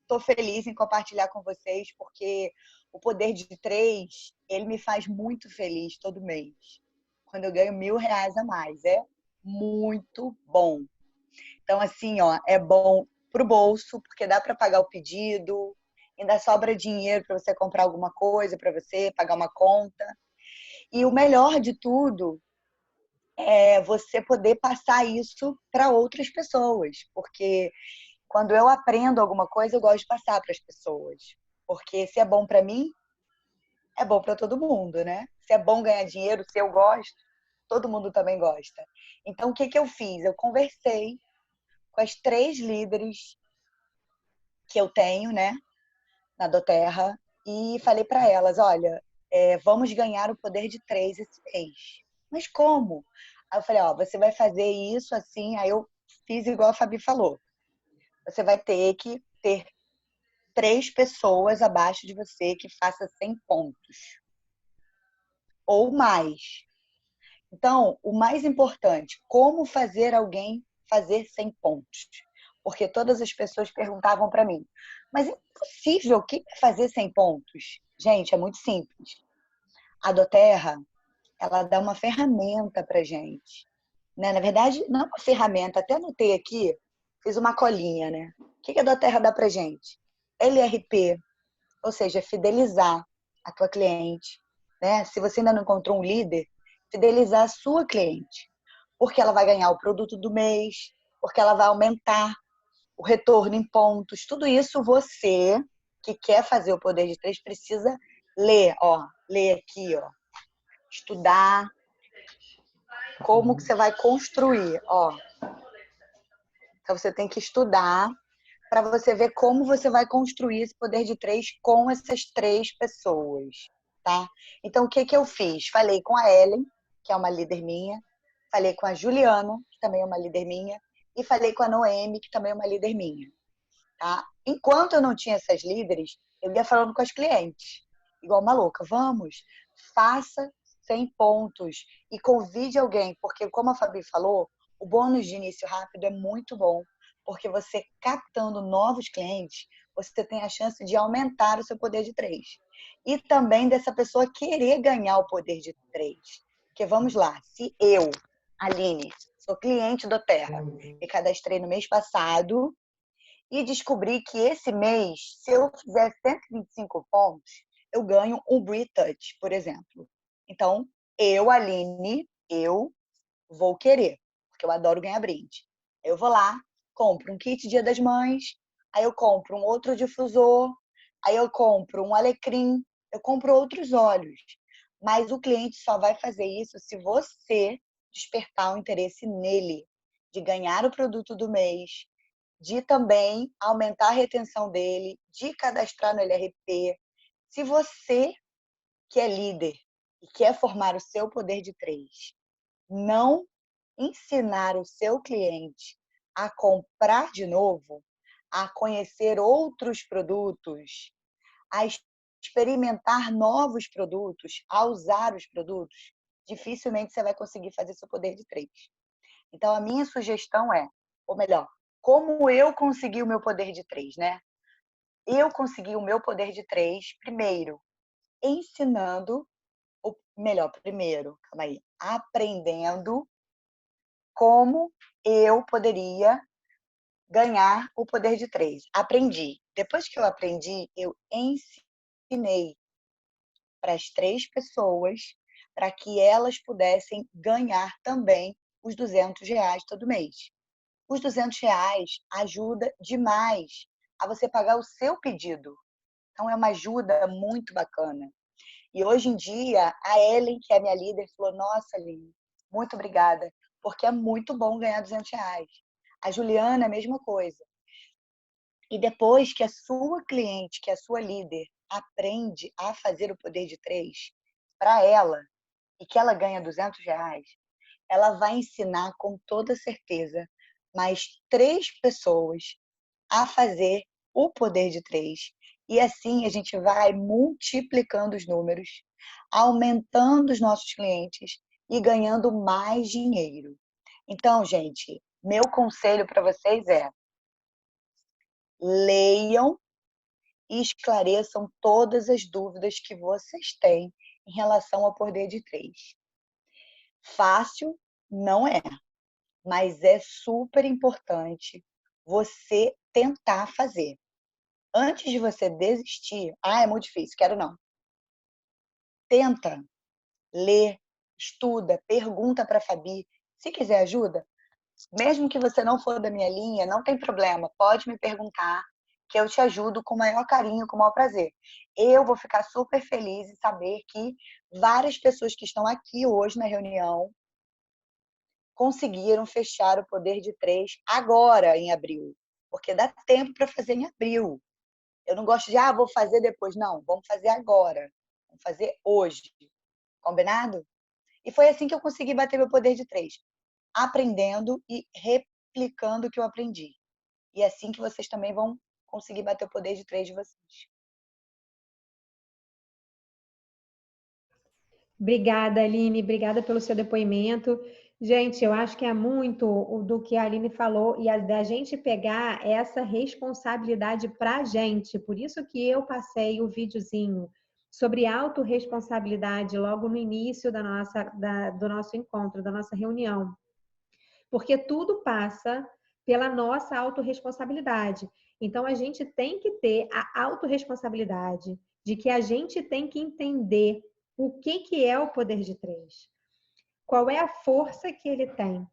estou feliz em compartilhar com vocês, porque o poder de 3, ele me faz muito feliz todo mês. Quando eu ganho R$ 1.000 a mais. É muito bom. Então, assim, ó, é bom pro bolso, porque dá para pagar o pedido, ainda sobra dinheiro para você comprar alguma coisa para você, pagar uma conta. E o melhor de tudo é você poder passar isso para outras pessoas, porque quando eu aprendo alguma coisa, eu gosto de passar para as pessoas. Porque se é bom para mim, é bom para todo mundo, né? Se é bom ganhar dinheiro, se eu gosto, todo mundo também gosta. Então, o que que eu fiz? Eu conversei com as 3 líderes que eu tenho, né, na doTERRA, e falei para elas, olha, vamos ganhar o poder de 3 esse mês. Mas como? Aí eu falei, ó, você vai fazer isso assim, aí eu fiz igual a Fabi falou. Você vai ter que ter 3 pessoas abaixo de você que faça 100 pontos ou mais. Então, o mais importante, como fazer alguém fazer 100 pontos? Porque todas as pessoas perguntavam para mim, mas é impossível, o que é fazer 100 pontos? Gente, é muito simples. A doTERRA, ela dá uma ferramenta para gente. Né? Na verdade, não é uma ferramenta, até anotei aqui, fiz uma colinha, né? O que a doTERRA dá para gente? LRP, ou seja, fidelizar a tua cliente. Né? Se você ainda não encontrou um líder, fidelizar a sua cliente. Porque ela vai ganhar o produto do mês, porque ela vai aumentar o retorno em pontos. Tudo isso você que quer fazer o poder de 3 precisa ler, ó, ler aqui, ó, estudar como que você vai construir, ó. Então você tem que estudar para você ver como você vai construir esse poder de 3 com essas 3 pessoas, tá? Então, o que que eu fiz? Falei com a Ellen, que é uma líder minha, falei com a Juliana, que também é uma líder minha, e falei com a Noemi, que também é uma líder minha, tá? Enquanto eu não tinha essas líderes, eu ia falando com as clientes, igual uma louca. Vamos, faça 100 pontos e convide alguém, porque como a Fabi falou, o bônus de início rápido é muito bom, porque você captando novos clientes, você tem a chance de aumentar o seu poder de 3. E também dessa pessoa querer ganhar o poder de 3. Porque vamos lá, se eu, Aline, sou cliente do Terra, me cadastrei no mês passado e descobri que esse mês, se eu fizer 125 pontos, eu ganho um Bree Touch, por exemplo. Então, eu, Aline, eu vou querer, porque eu adoro ganhar brinde. Eu vou lá, compro um kit Dia das Mães, aí eu compro um outro difusor, aí eu compro um alecrim, eu compro outros óleos. Mas o cliente só vai fazer isso se você despertar o interesse nele, de ganhar o produto do mês, de também aumentar a retenção dele, de cadastrar no LRP. Se você, que é líder e quer formar o seu poder de 3, não ensinar o seu cliente a comprar de novo, a conhecer outros produtos, a experimentar novos produtos, a usar os produtos, dificilmente você vai conseguir fazer seu poder de 3. Então, a minha sugestão é, ou melhor, como eu consegui o meu poder de 3, né? Eu consegui o meu poder de 3, primeiro, ensinando, ou melhor, primeiro, calma aí, aprendendo como eu poderia ganhar o poder de 3. Aprendi. Depois que eu aprendi, eu ensinei para as 3 pessoas para que elas pudessem ganhar também os R$ 200 todo mês. Os R$ 200 ajuda demais a você pagar o seu pedido. Então, é uma ajuda muito bacana. E hoje em dia, a Ellen, que é minha líder, falou: Nossa, Aline, muito obrigada, porque é muito bom ganhar R$ 200. A Juliana, a mesma coisa. E depois que a sua cliente, que é a sua líder, aprende a fazer o poder de 3 para ela e que ela ganha R$ 200, ela vai ensinar com toda certeza mais 3 pessoas a fazer o poder de 3. E assim a gente vai multiplicando os números, aumentando os nossos clientes e ganhando mais dinheiro. Então, gente, meu conselho para vocês é: leiam e esclareçam todas as dúvidas que vocês têm em relação ao poder de 3. Fácil não é, mas é super importante você tentar fazer. Antes de você desistir, é muito difícil, quero não. Tenta, lê, estuda, pergunta para a Fabi. Se quiser ajuda, mesmo que você não for da minha linha, não tem problema, pode me perguntar, que eu te ajudo com o maior carinho, com o maior prazer. Eu vou ficar super feliz em saber que várias pessoas que estão aqui hoje na reunião conseguiram fechar o poder de 3 agora, em abril. Porque dá tempo para fazer em abril. Eu não gosto de, vou fazer depois. Não, vamos fazer agora. Vamos fazer hoje. Combinado? E foi assim que eu consegui bater meu poder de 3. Aprendendo e replicando o que eu aprendi. E é assim que vocês também vão conseguir bater o poder de 3 de vocês. Obrigada, Aline. Obrigada pelo seu depoimento. Gente, eu acho que é muito do que a Aline falou e da gente pegar essa responsabilidade para a gente. Por isso que eu passei o videozinho sobre autorresponsabilidade logo no início do nosso encontro, da nossa reunião. Porque tudo passa pela nossa autorresponsabilidade. Então, a gente tem que ter a autorresponsabilidade de que a gente tem que entender o que é o poder de 3. Qual é a força que ele tem?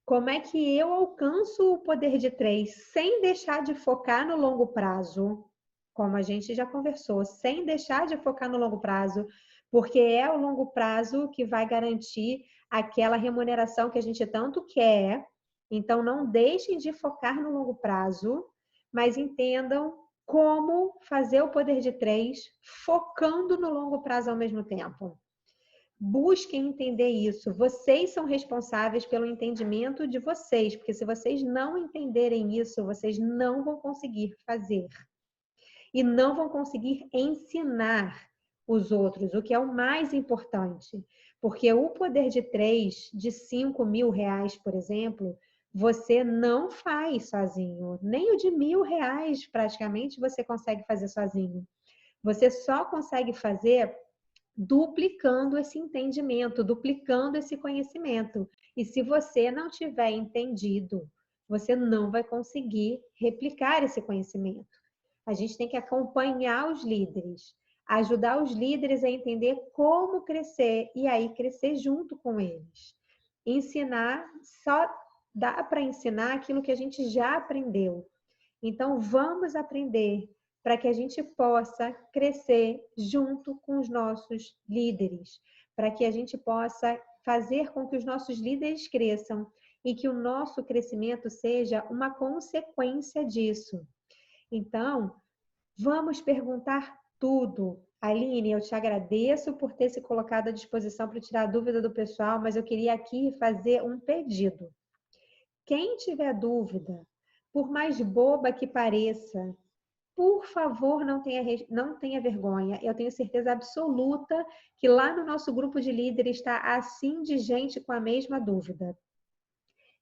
Como é que eu alcanço o poder de 3 sem deixar de focar no longo prazo? Como a gente já conversou, sem deixar de focar no longo prazo, porque é o longo prazo que vai garantir aquela remuneração que a gente tanto quer. Então, não deixem de focar no longo prazo, mas entendam como fazer o poder de 3, focando no longo prazo ao mesmo tempo. Busquem entender isso. Vocês são responsáveis pelo entendimento de vocês, porque se vocês não entenderem isso, vocês não vão conseguir fazer. E não vão conseguir ensinar os outros, o que é o mais importante. Porque o poder de 3, de 5 mil reais, por exemplo, você não faz sozinho. Nem o de R$ 1.000, praticamente, você consegue fazer sozinho. Você só consegue fazer duplicando esse entendimento, duplicando esse conhecimento. E se você não tiver entendido, você não vai conseguir replicar esse conhecimento. A gente tem que acompanhar os líderes, ajudar os líderes a entender como crescer e aí crescer junto com eles. Ensinar, só dá para ensinar aquilo que a gente já aprendeu. Então, vamos aprender para que a gente possa crescer junto com os nossos líderes, para que a gente possa fazer com que os nossos líderes cresçam e que o nosso crescimento seja uma consequência disso. Então, vamos perguntar tudo. Aline, eu te agradeço por ter se colocado à disposição para tirar a dúvida do pessoal, mas eu queria aqui fazer um pedido. Quem tiver dúvida, por mais boba que pareça, por favor, não tenha vergonha. Eu tenho certeza absoluta que lá no nosso grupo de líderes está assim de gente com a mesma dúvida.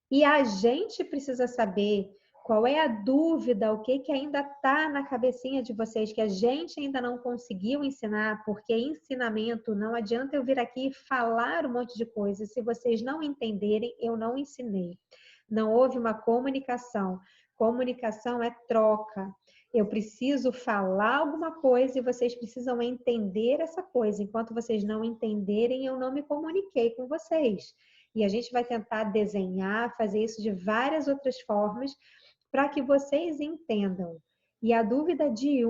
E a gente precisa saber qual é a dúvida, o que ainda está na cabecinha de vocês, que a gente ainda não conseguiu ensinar, porque ensinamento, não adianta eu vir aqui e falar um monte de coisa. Se vocês não entenderem, eu não ensinei. Não houve uma comunicação. Comunicação é troca. Eu preciso falar alguma coisa e vocês precisam entender essa coisa. Enquanto vocês não entenderem, eu não me comuniquei com vocês. E a gente vai tentar desenhar, fazer isso de várias outras formas para que vocês entendam. E a dúvida de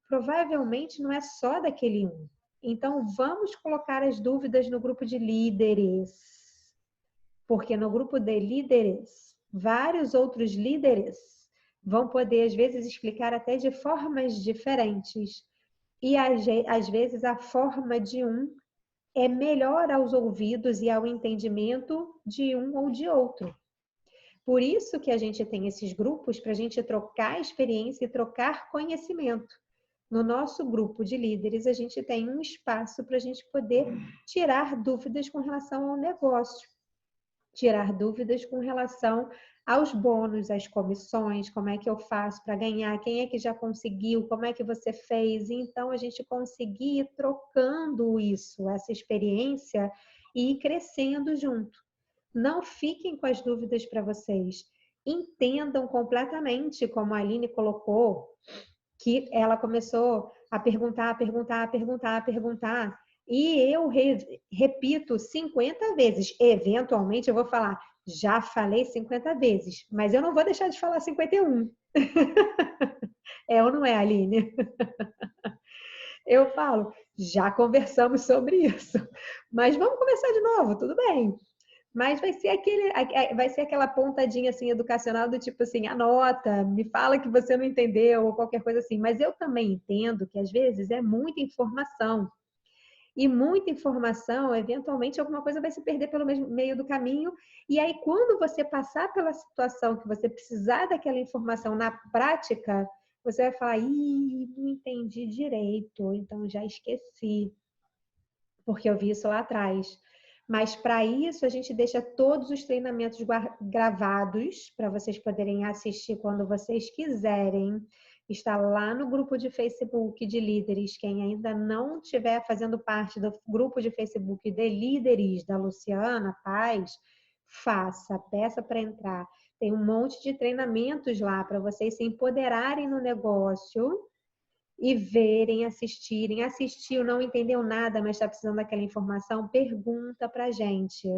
provavelmente não é só daquele Então, vamos colocar as dúvidas no grupo de líderes. Porque no grupo de líderes, vários outros líderes vão poder, às vezes, explicar até de formas diferentes. E, às vezes, a forma de é melhor aos ouvidos e ao entendimento de ou de outro. Por isso que a gente tem esses grupos, para a gente trocar experiência e trocar conhecimento. No nosso grupo de líderes, a gente tem um espaço para a gente poder tirar dúvidas com relação ao negócio. Tirar dúvidas com relação aos bônus, às comissões, como é que eu faço para ganhar, quem é que já conseguiu, como é que você fez. Então, a gente conseguir ir trocando isso, essa experiência e ir crescendo junto. Não fiquem com as dúvidas para vocês. Entendam completamente, como a Aline colocou, que ela começou a perguntar. E eu repito 50 vezes. Eventualmente eu vou falar, já falei 50 vezes, mas eu não vou deixar de falar 51. É ou não é, Aline? Eu falo, já conversamos sobre isso, mas vamos conversar de novo, tudo bem. Mas vai ser aquela pontadinha assim educacional do tipo assim, anota, me fala que você não entendeu ou qualquer coisa assim. Mas eu também entendo que às vezes é muita informação. E muita informação, eventualmente alguma coisa vai se perder pelo meio do caminho. E aí quando você passar pela situação que você precisar daquela informação na prática, você vai falar, não entendi direito, então já esqueci, porque eu vi isso lá atrás. Mas para isso a gente deixa todos os treinamentos gravados para vocês poderem assistir quando vocês quiserem. Está lá no grupo de Facebook de líderes. Quem ainda não estiver fazendo parte do grupo de Facebook de líderes da Luciana Paz, faça, peça para entrar. Tem um monte de treinamentos lá para vocês se empoderarem no negócio e verem, assistirem. Assistiu, não entendeu nada, mas está precisando daquela informação, pergunta para a gente.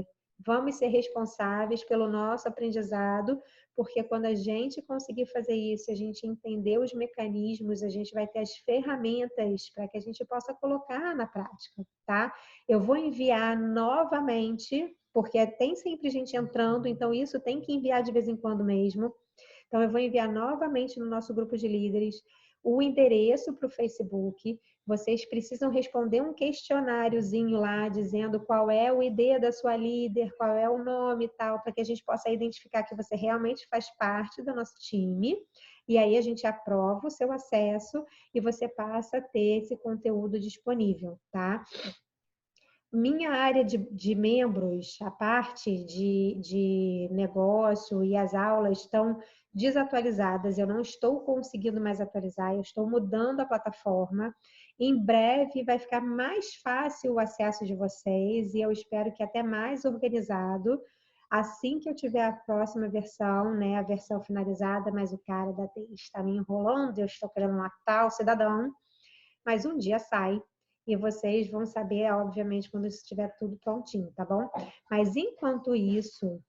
Vamos ser responsáveis pelo nosso aprendizado, porque quando a gente conseguir fazer isso, a gente entender os mecanismos, a gente vai ter as ferramentas para que a gente possa colocar na prática, tá? Eu vou enviar novamente, porque tem sempre gente entrando, então isso tem que enviar de vez em quando mesmo. Então, eu vou enviar novamente no nosso grupo de líderes o endereço para o Facebook. Vocês precisam responder um questionáriozinho lá, dizendo qual é o ID da sua líder, qual é o nome e tal, para que a gente possa identificar que você realmente faz parte do nosso time. E aí a gente aprova o seu acesso e você passa a ter esse conteúdo disponível, tá? Minha área de membros, a parte de negócio e as aulas estão desatualizadas, eu não estou conseguindo mais atualizar, eu estou mudando a plataforma. Em breve vai ficar mais fácil o acesso de vocês e eu espero que até mais organizado. Assim que eu tiver a próxima versão, né, a versão finalizada, mas o cara da TI está me enrolando, eu estou querendo matar o cidadão, mas um dia sai. E vocês vão saber, obviamente, quando estiver tudo prontinho, tá bom? Mas enquanto isso,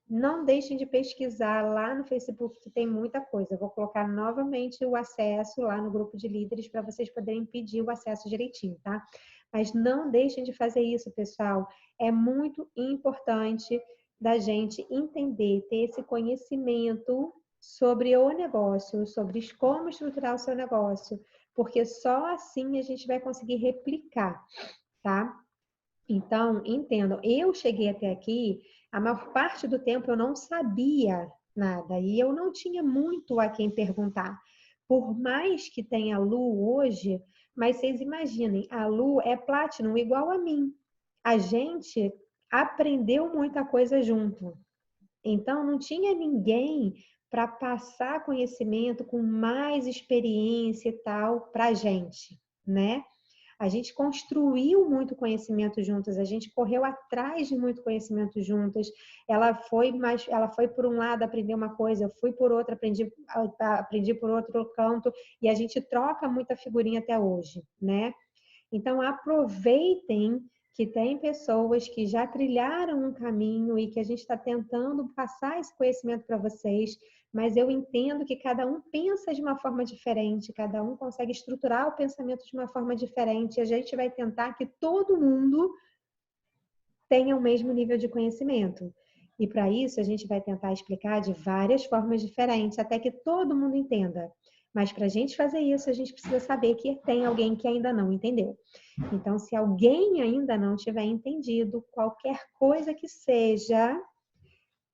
não deixem de pesquisar lá no Facebook, que tem muita coisa. Eu vou colocar novamente o acesso lá no grupo de líderes para vocês poderem pedir o acesso direitinho, tá? Mas não deixem de fazer isso, pessoal. É muito importante da gente entender, ter esse conhecimento sobre o negócio, sobre como estruturar o seu negócio, porque só assim a gente vai conseguir replicar, tá? Então, entendam, eu cheguei até aqui, a maior parte do tempo eu não sabia nada e eu não tinha muito a quem perguntar. Por mais que tenha a Lu hoje, mas vocês imaginem, a Lu é Platinum igual a mim. A gente aprendeu muita coisa junto. Então, não tinha ninguém para passar conhecimento com mais experiência e tal para a gente, né? A gente construiu muito conhecimento juntas, a gente correu atrás de muito conhecimento juntas. Ela foi por um lado aprender uma coisa, eu fui por outra, aprendi por outro canto, e a gente troca muita figurinha até hoje, né? Então, aproveitem que tem pessoas que já trilharam um caminho e que a gente está tentando passar esse conhecimento para vocês, mas eu entendo que cada um pensa de uma forma diferente, cada um consegue estruturar o pensamento de uma forma diferente, e a gente vai tentar que todo mundo tenha o mesmo nível de conhecimento. E para isso, a gente vai tentar explicar de várias formas diferentes, até que todo mundo entenda. Mas para a gente fazer isso, a gente precisa saber que tem alguém que ainda não entendeu. Então, se alguém ainda não tiver entendido, qualquer coisa que seja,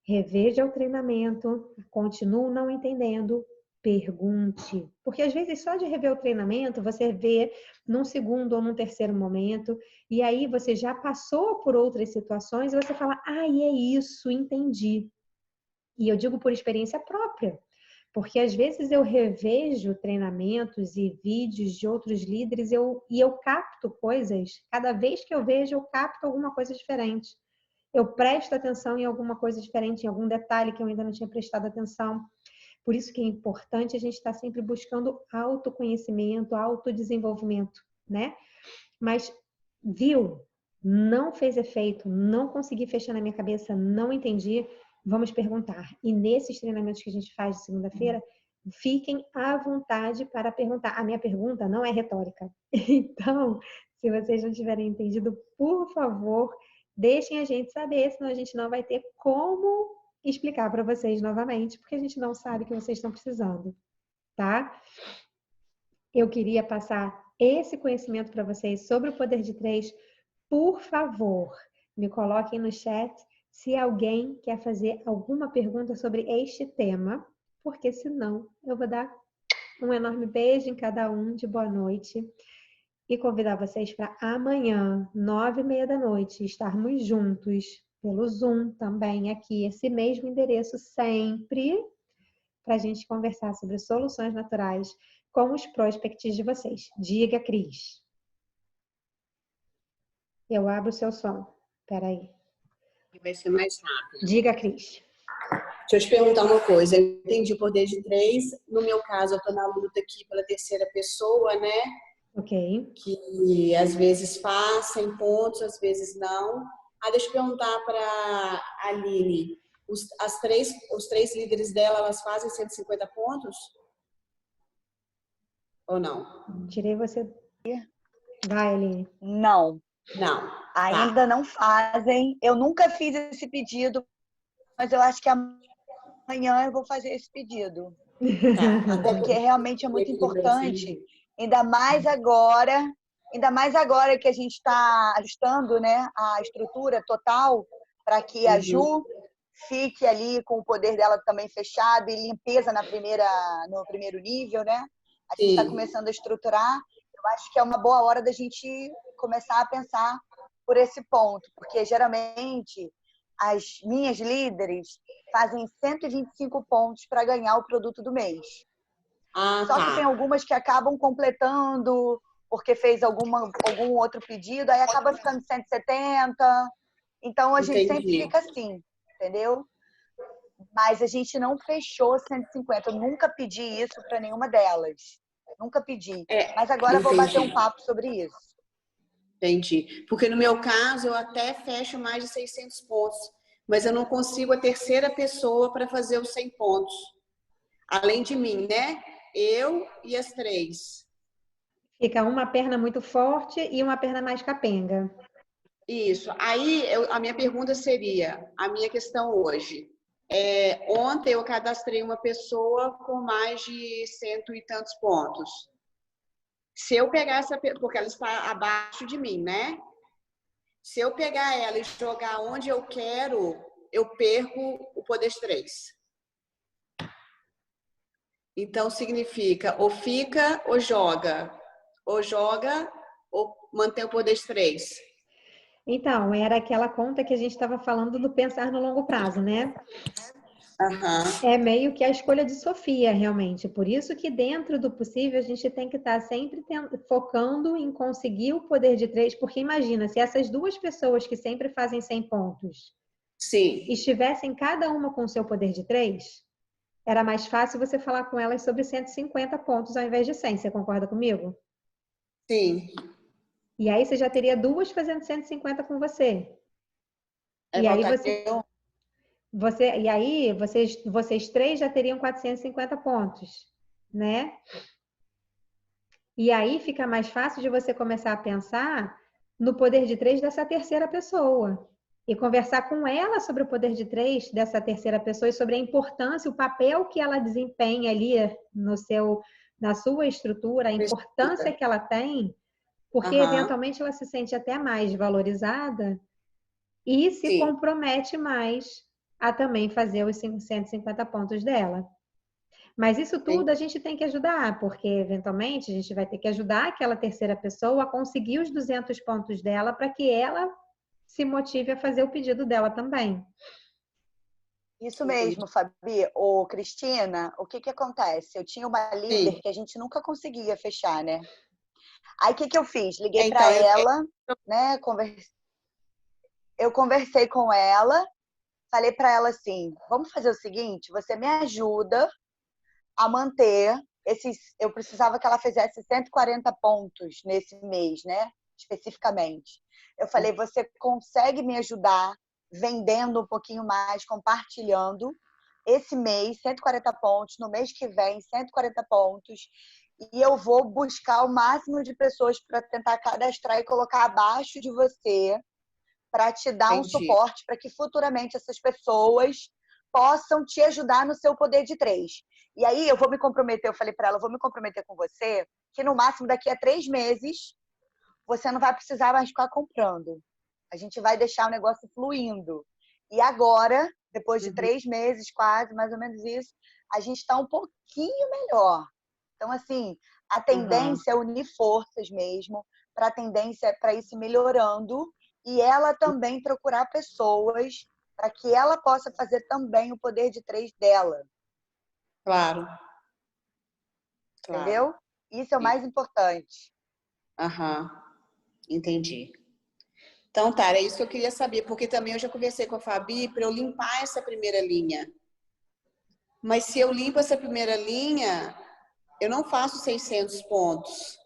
reveja o treinamento, continue não entendendo, pergunte. Porque às vezes só de rever o treinamento, você vê num segundo ou num terceiro momento, e aí você já passou por outras situações, e você fala, é isso, entendi. E eu digo por experiência própria. Porque às vezes eu revejo treinamentos e vídeos de outros líderes e eu capto coisas, cada vez que eu vejo, eu capto alguma coisa diferente. Eu presto atenção em alguma coisa diferente, em algum detalhe que eu ainda não tinha prestado atenção. Por isso que é importante a gente estar sempre buscando autoconhecimento, autodesenvolvimento, né? Mas, viu? Não fez efeito, não consegui fechar na minha cabeça, não entendi. Vamos perguntar. E nesses treinamentos que a gente faz de segunda-feira, fiquem à vontade para perguntar. A minha pergunta não é retórica. Então, se vocês não tiverem entendido, por favor, deixem a gente saber, senão a gente não vai ter como explicar para vocês novamente, porque a gente não sabe o que vocês estão precisando, tá? Eu queria passar esse conhecimento para vocês sobre o poder de 3. Por favor, me coloquem no chat se alguém quer fazer alguma pergunta sobre este tema, porque senão eu vou dar um enorme beijo em cada um de boa noite e convidar vocês para amanhã, 9h30 da noite, estarmos juntos pelo Zoom também aqui, esse mesmo endereço sempre, para a gente conversar sobre soluções naturais com os prospects de vocês. Diga, Cris. Eu abro o seu som. Espera aí. Vai ser mais rápido. Diga, Cris. Deixa eu te perguntar uma coisa. Eu entendi o poder de 3. No meu caso, eu estou na luta aqui pela terceira pessoa, né? Ok. Que às vezes faz 100 pontos, às vezes não. Deixa eu perguntar para a Aline. Os três líderes dela, elas fazem 150 pontos? Ou não? Tirei você. Vai, Aline. Não. Não. Ainda não fazem. Eu nunca fiz esse pedido, mas eu acho que a amanhã eu vou fazer esse pedido. Tá. Até Porque realmente é muito importante, porque ainda mais agora que a gente está ajustando, né, a estrutura total para que a Ju fique ali com o poder dela também fechado e limpeza no primeiro nível, né? A gente está sim. começando a estruturar. Eu acho que é uma boa hora da gente começar a pensar por esse ponto, porque geralmente as minhas líderes fazem 125 pontos para ganhar o produto do mês. Ah, Só que tem tá. algumas que acabam completando porque fez algum outro pedido, aí acaba ficando 170. Então a gente sempre Entendi. fica assim, entendeu? Mas a gente não fechou 150. Eu nunca pedi isso para nenhuma delas. Nunca pedi. É, Mas agora eu vou bater um entendi. papo sobre isso. Entendi. Porque no meu caso, eu até fecho mais de 600 pontos, mas eu não consigo a terceira pessoa para fazer os 100 pontos. Além de mim, né? Eu e as três. Fica uma perna muito forte e uma perna mais capenga. Isso. Aí, a minha pergunta seria, a minha questão hoje. Ontem eu cadastrei uma pessoa com mais de 100 e tantos pontos. Se eu pegar essa, porque ela está abaixo de mim, né? Se eu pegar ela e jogar onde eu quero, eu perco o poder 3. Então significa ou fica ou joga. Ou joga ou mantém o poder 3. Então, era aquela conta que a gente estava falando do pensar no longo prazo, né? Aham. É meio que a escolha de Sofia, realmente. Por isso que dentro do possível a gente tem que estar sempre focando em conseguir o poder de 3, porque imagina, se essas duas pessoas que sempre fazem 100 pontos Sim. estivessem cada uma com o seu poder de 3, era mais fácil você falar com elas sobre 150 pontos ao invés de 100. Você concorda comigo? Sim. E aí você já teria duas fazendo 150 com você. Aí E aí voltaria eu. vocês três já teriam 450 pontos, né? E aí fica mais fácil de você começar a pensar no poder de 3 dessa terceira pessoa. E conversar com ela sobre o poder de 3 dessa terceira pessoa e sobre a importância, o papel que ela desempenha ali na sua estrutura, a importância que ela tem, porque Aham. eventualmente ela se sente até mais valorizada e se Sim. compromete mais a também fazer os 150 pontos dela. Mas isso tudo a gente tem que ajudar, porque eventualmente a gente vai ter que ajudar aquela terceira pessoa a conseguir os 200 pontos dela para que ela se motive a fazer o pedido dela também. Isso Entendi. mesmo, Fabi. Ô, Cristina, o que acontece? Eu tinha uma líder Sim. que a gente nunca conseguia fechar, né? Aí o que eu fiz? Liguei para Então, ela, né? Eu conversei com ela, falei para ela assim: vamos fazer o seguinte, você me ajuda a manter esses. Eu precisava que ela fizesse 140 pontos nesse mês, né? Especificamente. Eu falei: você consegue me ajudar vendendo um pouquinho mais, compartilhando esse mês, 140 pontos, no mês que vem, 140 pontos, e eu vou buscar o máximo de pessoas para tentar cadastrar e colocar abaixo de você, para te dar um entendi. suporte para que futuramente essas pessoas possam te ajudar no seu poder de 3. E aí eu vou me comprometer, eu falei para ela, eu vou me comprometer com você, que no máximo daqui a 3 meses você não vai precisar mais ficar comprando. A gente vai deixar o negócio fluindo. E agora, depois de 3 meses, quase, mais ou menos isso, a gente está um pouquinho melhor. Então, assim, a Aham. tendência é unir forças mesmo, para a tendência para ir se melhorando e ela também procurar pessoas para que ela possa fazer também o poder de 3 dela, Claro, claro. entendeu? Isso é o mais importante. Aham. Entendi. Então, tá, é isso que eu queria saber, porque também eu já conversei com a Fabi para eu limpar essa primeira linha. Mas se eu limpo essa primeira linha, eu não faço 600 pontos.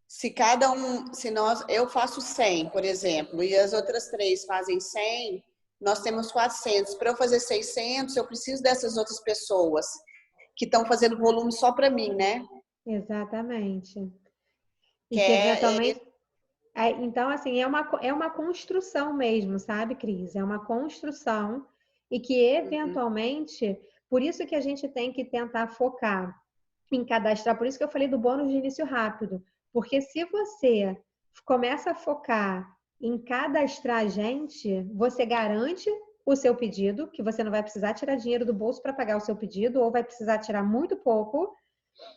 Se cada um, se nós, eu faço 100, por exemplo, e as outras três fazem 100, nós temos 400. Para eu fazer 600, eu preciso dessas outras pessoas que estão fazendo volume só para mim, né? Exatamente. E Que que é, eventualmente. Então, assim, é uma construção mesmo, sabe, Cris? É uma construção e que eventualmente, por isso que a gente tem que tentar focar em cadastrar, por isso que eu falei do bônus de início rápido, porque se você começa a focar em cadastrar gente, você garante o seu pedido, que você não vai precisar tirar dinheiro do bolso para pagar o seu pedido, ou vai precisar tirar muito pouco.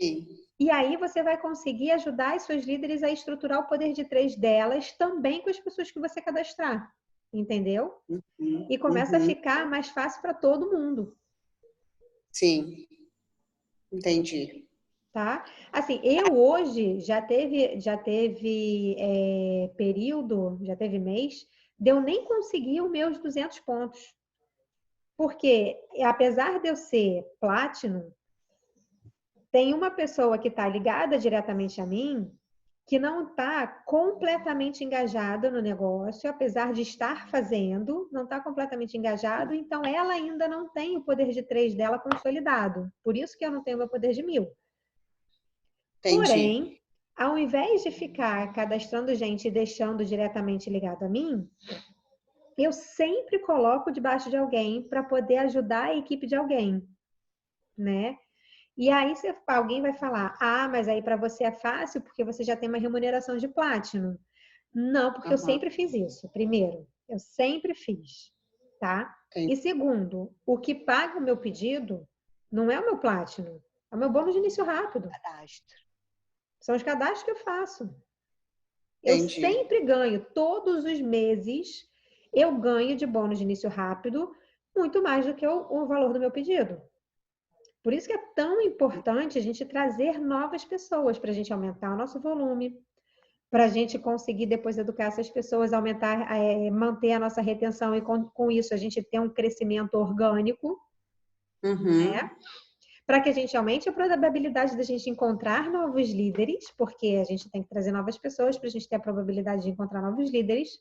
Sim. E aí você vai conseguir ajudar as suas líderes a estruturar o poder de 3 delas também com as pessoas que você cadastrar. Entendeu? E começa a ficar mais fácil para todo mundo. Sim. Entendi. Tá? Assim, eu hoje já teve período, já teve mês, de eu nem conseguir os meus 200 pontos. Porque, apesar de eu ser Platinum, tem uma pessoa que está ligada diretamente a mim que não está completamente engajada no negócio, apesar de estar fazendo, não está completamente engajado, então ela ainda não tem o poder de 3 dela consolidado. Por isso que eu não tenho meu poder de 1000. Entendi. Porém, ao invés de ficar cadastrando gente e deixando diretamente ligado a mim, eu sempre coloco debaixo de alguém para poder ajudar a equipe de alguém, né? E aí alguém vai falar, mas aí para você é fácil porque você já tem uma remuneração de Platinum. Não, porque eu sempre fiz isso. Primeiro, eu sempre fiz, tá? Entendi. E segundo, o que paga o meu pedido não é o meu Platinum, é o meu bônus de início rápido. Cadastro. São os cadastros que eu faço. Eu Entendi. sempre ganho, todos os meses, eu ganho de bônus de início rápido muito mais do que o valor do meu pedido. Por isso que é tão importante a gente trazer novas pessoas para a gente aumentar o nosso volume, para a gente conseguir depois educar essas pessoas, aumentar, manter a nossa retenção e com isso a gente ter um crescimento orgânico, né? Para que a gente aumente a probabilidade da gente encontrar novos líderes, porque a gente tem que trazer novas pessoas para a gente ter a probabilidade de encontrar novos líderes,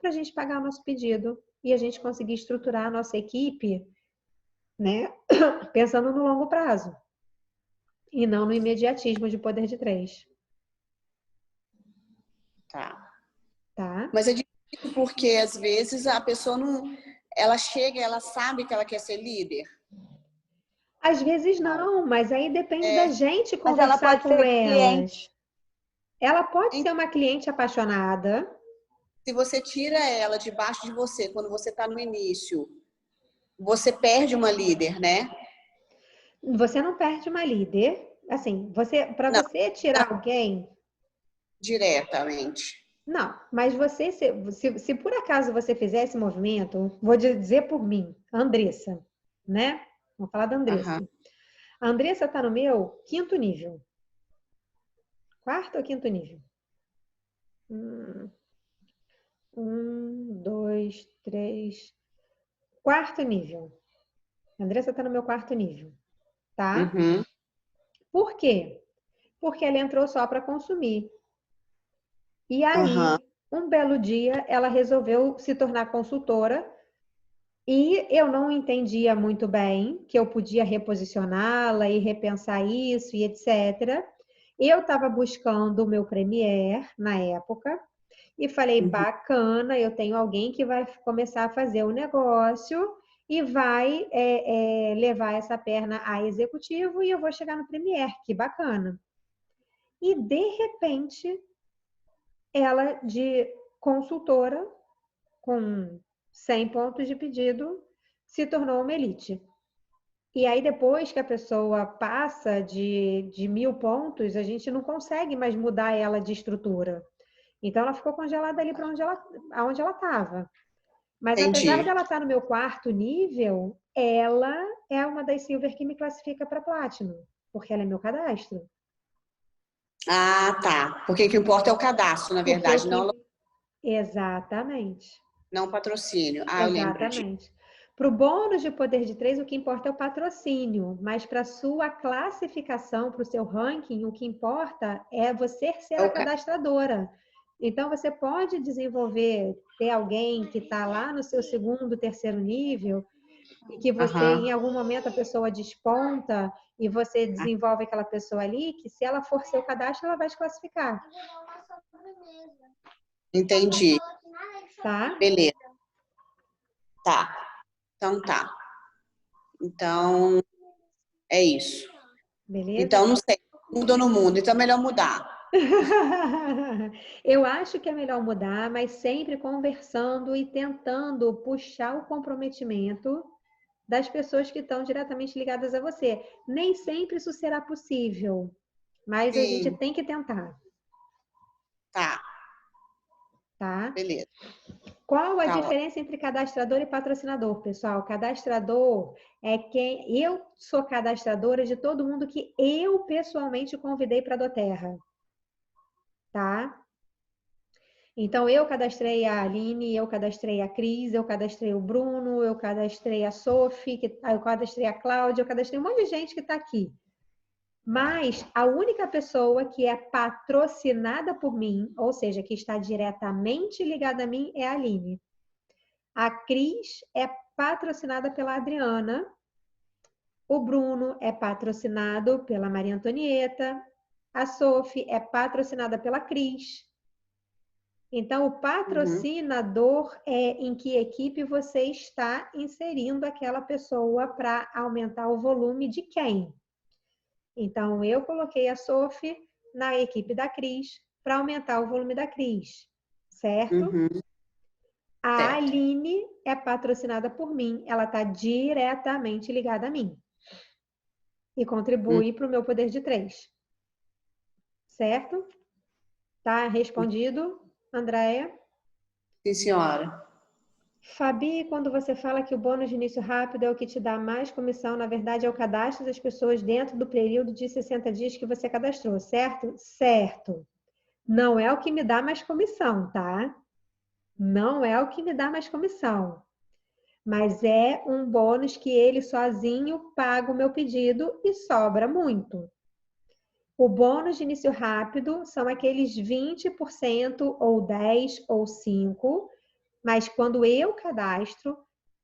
para a gente pagar o nosso pedido e a gente conseguir estruturar a nossa equipe, né? Pensando no longo prazo e não no imediatismo de poder de 3. Tá? Mas é difícil porque às vezes a pessoa não, ela chega, ela sabe que ela quer ser líder. Às vezes não, mas aí depende da gente conversar ela pode com ser elas. cliente. Ela pode ser uma cliente apaixonada. Se você tira ela debaixo de você, quando você está no início, você perde uma líder, né? Você não perde uma líder. Assim, para você tirar alguém. Diretamente. Não, mas você, se por acaso você fizer esse movimento, vou dizer por mim, Andressa, né? Vamos falar da Andressa. A Andressa está no meu 5º nível. 4º ou 5º nível? 1, 2, 3. 4º nível. A Andressa está no meu 4º nível. Tá? Por quê? Porque ela entrou só para consumir. E aí, um belo dia, ela resolveu se tornar consultora e eu não entendia muito bem que eu podia reposicioná-la e repensar isso e etc. Eu estava buscando o meu Premier na época e falei, bacana, eu tenho alguém que vai começar a fazer o negócio e vai levar essa perna a executivo e eu vou chegar no Premier, que bacana. E, de repente, ela de consultora, com 100 pontos de pedido, se tornou uma elite. E aí, depois que a pessoa passa de 1000 pontos, a gente não consegue mais mudar ela de estrutura. Então, ela ficou congelada ali para onde ela estava. Mas, apesar dela estar no meu 4º nível, ela é uma das Silver que me classifica para Platinum, porque ela é meu cadastro. Tá. Porque o que importa é o cadastro, na verdade, não... Exatamente. Não patrocínio. Eu lembro disso. Exatamente. Para o bônus de poder de 3, o que importa é o patrocínio, mas para a sua classificação, para o seu ranking, o que importa é você ser a cadastradora. Então, você pode desenvolver, ter alguém que está lá no seu 2º, 3º nível, e que você, em algum momento, a pessoa desponta e você desenvolve aquela pessoa ali, que se ela for seu cadastro, ela vai te classificar. Entendi. Tá? Beleza. Tá. Então tá. Então, é isso. Beleza? Então, não sei, muda ou não muda, então é melhor mudar. Eu acho que é melhor mudar, mas sempre conversando e tentando puxar o comprometimento das pessoas que estão diretamente ligadas a você. Nem sempre isso será possível, mas a gente Sim, tem que tentar, tá, tá? beleza. Qual a Tá ótimo. diferença entre cadastrador e patrocinador, pessoal? Cadastrador é quem eu sou cadastradora de todo mundo que eu pessoalmente convidei para a Doterra, tá? Então eu cadastrei a Aline, eu cadastrei a Cris, eu cadastrei o Bruno, eu cadastrei a Sophie, eu cadastrei a Cláudia, eu cadastrei um monte de gente que está aqui. Mas a única pessoa que é patrocinada por mim, ou seja, que está diretamente ligada a mim, é a Aline. A Cris é patrocinada pela Adriana. O Bruno é patrocinado pela Maria Antonieta. A Sophie é patrocinada pela Cris. Então, o patrocinador é em que equipe você está inserindo aquela pessoa para aumentar o volume de quem. Então, eu coloquei a Sophie na equipe da Cris para aumentar o volume da Cris, certo? A Certo. Aline é patrocinada por mim, ela está diretamente ligada a mim e contribui para o meu poder de 3. Certo? Tá respondido, Andréia? Sim, senhora. Fabi, quando você fala que o bônus de início rápido é o que te dá mais comissão, na verdade é o cadastro das pessoas dentro do período de 60 dias que você cadastrou, certo? Certo. Não é o que me dá mais comissão, tá? Não é o que me dá mais comissão. Mas é um bônus que ele sozinho paga o meu pedido e sobra muito. O bônus de início rápido são aqueles 20% ou 10% ou 5%, mas quando eu cadastro,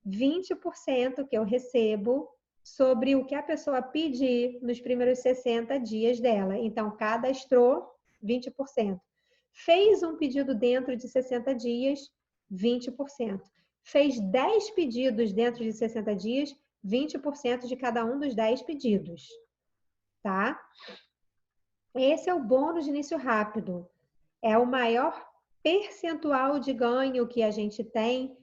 20% que eu recebo sobre o que a pessoa pedir nos primeiros 60 dias dela. Então, cadastrou, 20%. Fez um pedido dentro de 60 dias, 20%. Fez 10 pedidos dentro de 60 dias, 20% de cada um dos 10 pedidos. Tá? Esse é o bônus de início rápido. É o maior percentual de ganho que a gente tem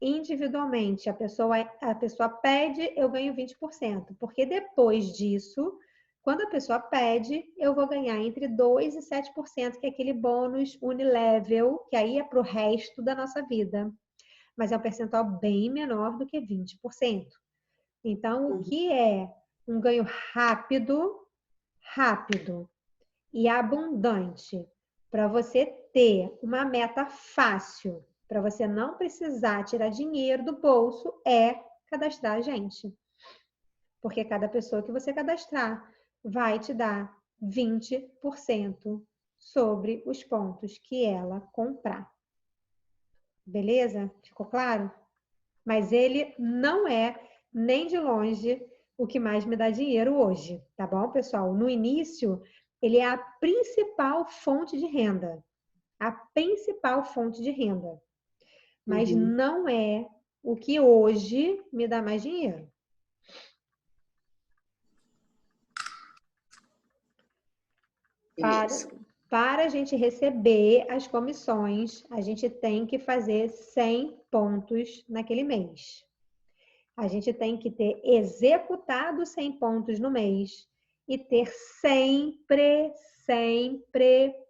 individualmente. A pessoa pede, eu ganho 20%. Porque depois disso, quando a pessoa pede, eu vou ganhar entre 2% e 7%, que é aquele bônus unilevel, que aí é para o resto da nossa vida. Mas é um percentual bem menor do que 20%. Então, o que é um ganho rápido e abundante, para você ter uma meta fácil, para você não precisar tirar dinheiro do bolso, é cadastrar a gente. Porque cada pessoa que você cadastrar vai te dar 20% sobre os pontos que ela comprar. Beleza? Ficou claro? Mas ele não é nem de longe o que mais me dá dinheiro hoje, tá bom, pessoal? No início, ele é a principal fonte de renda. A principal fonte de renda. Mas não é o que hoje me dá mais dinheiro. Para a gente receber as comissões, a gente tem que fazer 100 pontos naquele mês. A gente tem que ter executado 100 pontos no mês e ter sempre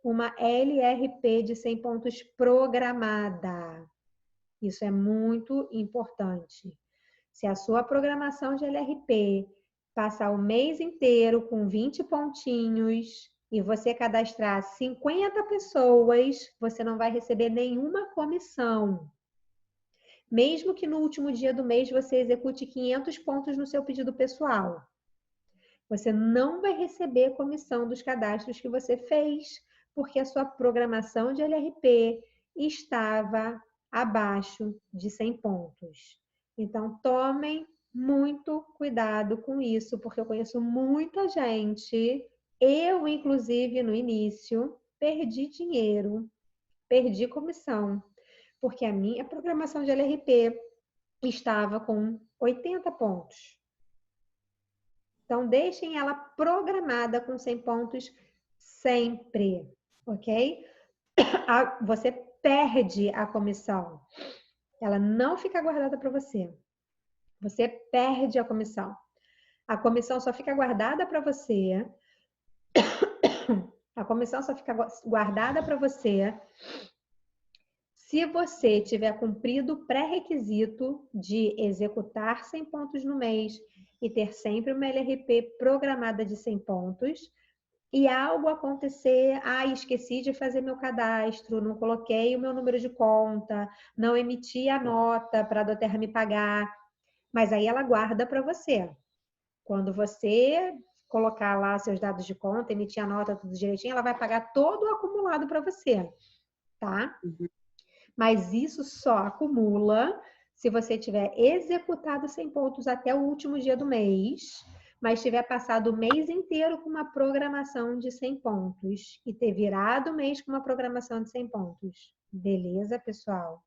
uma LRP de 100 pontos programada. Isso é muito importante. Se a sua programação de LRP passar o mês inteiro com 20 pontinhos e você cadastrar 50 pessoas, você não vai receber nenhuma comissão. Mesmo que no último dia do mês você execute 500 pontos no seu pedido pessoal. Você não vai receber comissão dos cadastros que você fez, porque a sua programação de LRP estava abaixo de 100 pontos. Então, tomem muito cuidado com isso, porque eu conheço muita gente, eu, inclusive, no início, perdi dinheiro, perdi comissão, porque a minha programação de LRP estava com 80 pontos. Então, deixem ela programada com 100 pontos sempre, ok? Você perde a comissão. Ela não fica guardada para você. Você perde a comissão. A comissão só fica guardada para você. A comissão só fica guardada para você se você tiver cumprido o pré-requisito de executar 100 pontos no mês e ter sempre uma LRP programada de 100 pontos, e algo acontecer, esqueci de fazer meu cadastro, não coloquei o meu número de conta, não emiti a nota para a Doterra me pagar, mas aí ela guarda para você. Quando você colocar lá seus dados de conta, emitir a nota tudo direitinho, ela vai pagar todo o acumulado para você, tá? Mas isso só acumula se você tiver executado 100 pontos até o último dia do mês, mas tiver passado o mês inteiro com uma programação de 100 pontos e ter virado o mês com uma programação de 100 pontos. Beleza, pessoal?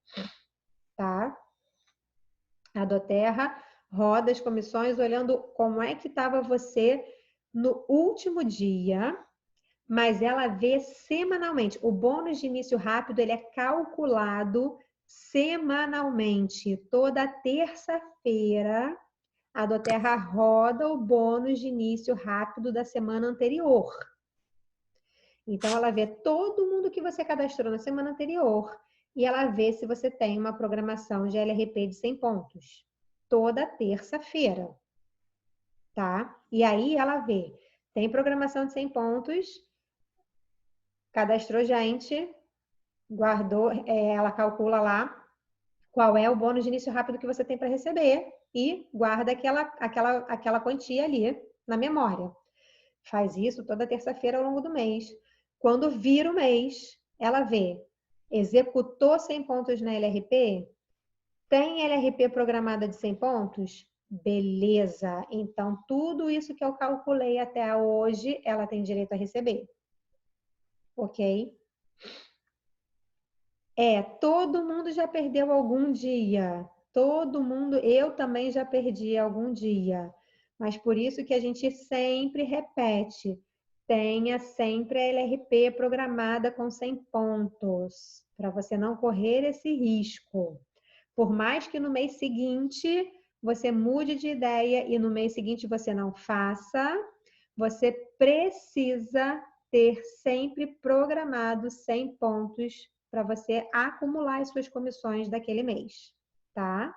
Tá? A Doterra roda as comissões olhando como é que estava você no último dia, mas ela vê semanalmente. O bônus de início rápido, ele é calculado semanalmente. Toda terça-feira, a Doterra roda o bônus de início rápido da semana anterior. Então, ela vê todo mundo que você cadastrou na semana anterior e ela vê se você tem uma programação de LRP de 100 pontos. Toda terça-feira, tá? E aí, ela vê, tem programação de 100 pontos, cadastrou gente, guardou, ela calcula lá qual é o bônus de início rápido que você tem para receber e guarda aquela quantia ali na memória. Faz isso toda terça-feira ao longo do mês. Quando vira o mês, ela vê, executou 100 pontos na LRP? Tem LRP programada de 100 pontos? Beleza, então tudo isso que eu calculei até hoje, ela tem direito a receber. Ok? Todo mundo já perdeu algum dia. Todo mundo, eu também já perdi algum dia. Mas por isso que a gente sempre repete. Tenha sempre a LRP programada com 100 pontos, para você não correr esse risco. Por mais que no mês seguinte você mude de ideia e no mês seguinte você não faça, você precisa ter sempre programado 100 pontos para você acumular as suas comissões daquele mês, tá?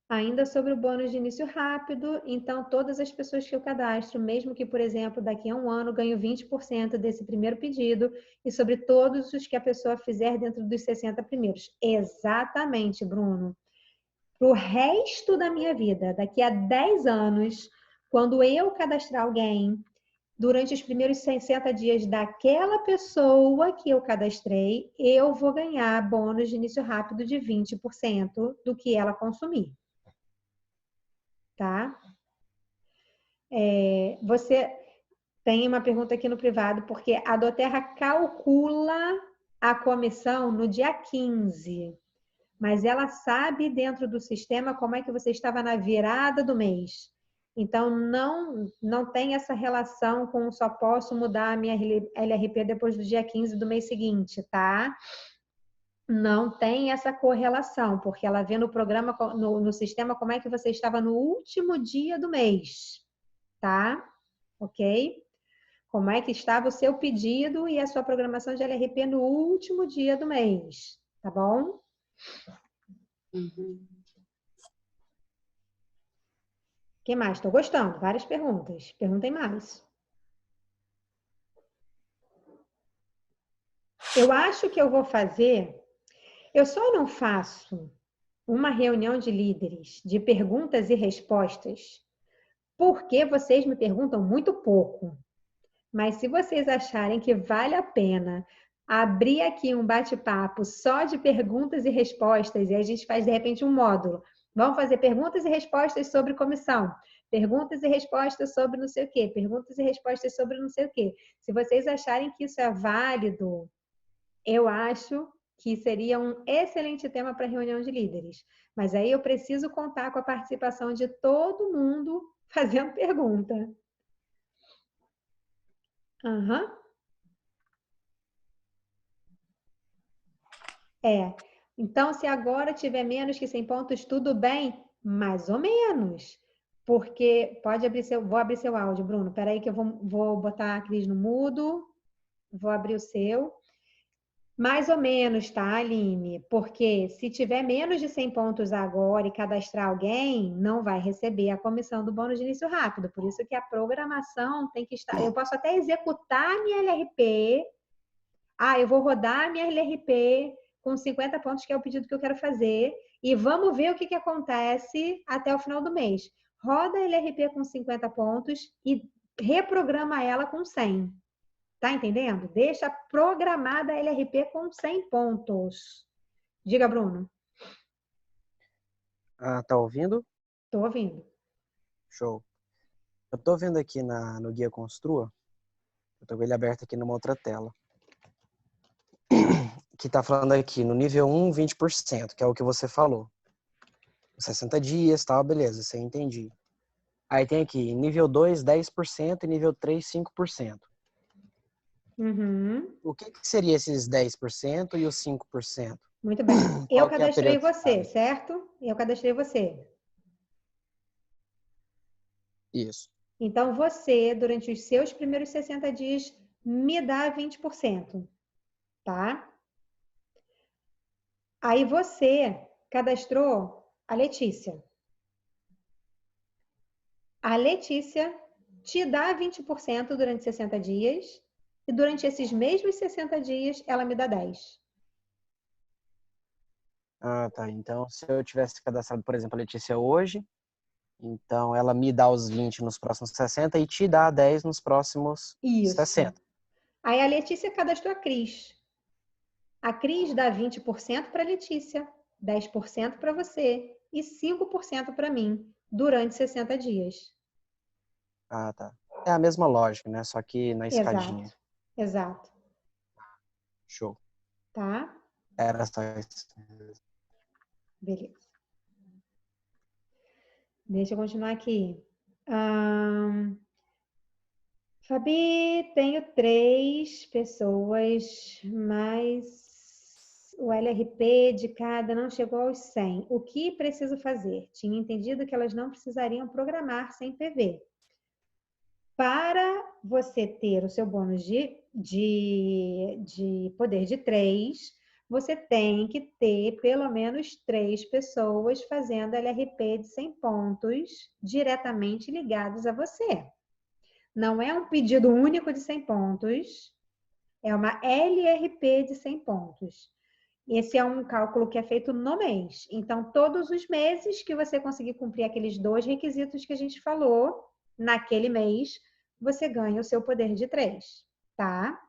Ainda sobre o bônus de início rápido, então todas as pessoas que eu cadastro, mesmo que, por exemplo, daqui a um ano ganho 20% desse primeiro pedido e sobre todos os que a pessoa fizer dentro dos 60 primeiros. Exatamente, Bruno. Para o resto da minha vida, daqui a 10 anos, quando eu cadastrar alguém, durante os primeiros 60 dias daquela pessoa que eu cadastrei, eu vou ganhar bônus de início rápido de 20% do que ela consumir. Tá? Você tem uma pergunta aqui no privado, porque a Doterra calcula a comissão no dia 15, mas ela sabe dentro do sistema como é que você estava na virada do mês. Então, não tem essa relação com só posso mudar a minha LRP depois do dia 15 do mês seguinte, tá? Não tem essa correlação, porque ela vê no programa, no sistema, como é que você estava no último dia do mês, tá? Ok? Como é que estava o seu pedido e a sua programação de LRP no último dia do mês, tá bom? Uhum. O que mais? Estou gostando. Várias perguntas. Perguntem mais. Eu acho que eu vou fazer... Eu só não faço uma reunião de líderes de perguntas e respostas porque vocês me perguntam muito pouco. Mas se vocês acharem que vale a pena abrir aqui um bate-papo só de perguntas e respostas, e a gente faz, de repente, um módulo. Vamos fazer perguntas e respostas sobre comissão. Perguntas e respostas sobre não sei o quê. Perguntas e respostas sobre não sei o quê. Se vocês acharem que isso é válido, eu acho que seria um excelente tema para reunião de líderes. Mas aí eu preciso contar com a participação de todo mundo fazendo pergunta. Aham. Então, se agora tiver menos que 100 pontos, tudo bem? Mais ou menos. Porque pode abrir vou abrir seu áudio, Bruno. Espera aí que eu vou botar a Cris no mudo. Vou abrir o seu. Mais ou menos, tá, Aline? Porque se tiver menos de 100 pontos agora e cadastrar alguém, não vai receber a comissão do bônus de início rápido. Por isso que a programação tem que estar... Eu posso até executar a minha LRP. Eu vou rodar a minha LRP com 50 pontos, que é o pedido que eu quero fazer. E vamos ver o que acontece até o final do mês. Roda a LRP com 50 pontos e reprograma ela com 100. Tá entendendo? Deixa programada a LRP com 100 pontos. Diga, Bruno. Tá ouvindo? Tô ouvindo. Show. Eu tô vendo aqui no Guia Construa, eu tô com ele aberto aqui numa outra tela, que tá falando aqui no nível 1, 20%, que é o que você falou. 60 dias, tal, beleza, isso aí entendi. Aí tem aqui, nível 2, 10% e nível 3, 5%. Uhum. O que seria esses 10% e os 5%? Muito bem. Eu Qual que é a cadastrei você, periodicidade? certo? Eu cadastrei você. Isso. Então, você, durante os seus primeiros 60 dias, me dá 20%, tá? Aí você cadastrou a Letícia. A Letícia te dá 20% durante 60 dias e durante esses mesmos 60 dias ela me dá 10%. Tá. Então, se eu tivesse cadastrado, por exemplo, a Letícia hoje, então ela me dá os 20 nos próximos 60 e te dá 10 nos próximos Isso. 60. Aí a Letícia cadastrou a Cris. A Cris dá 20% para a Letícia, 10% para você e 5% para mim durante 60 dias. Tá. É a mesma lógica, né? Só que na escadinha. Exato. Show. Tá? Era só isso. Beleza. Deixa eu continuar aqui. Fabi, tenho 3 pessoas, mas o LRP de cada não chegou aos 100. O que preciso fazer? Tinha entendido que elas não precisariam programar sem PV. Para você ter o seu bônus de poder de 3, você tem que ter pelo menos 3 pessoas fazendo LRP de 100 pontos diretamente ligados a você. Não é um pedido único de 100 pontos, é uma LRP de 100 pontos. Esse é um cálculo que é feito no mês. Então, todos os meses que você conseguir cumprir aqueles 2 requisitos que a gente falou, naquele mês, você ganha o seu poder de 3, tá?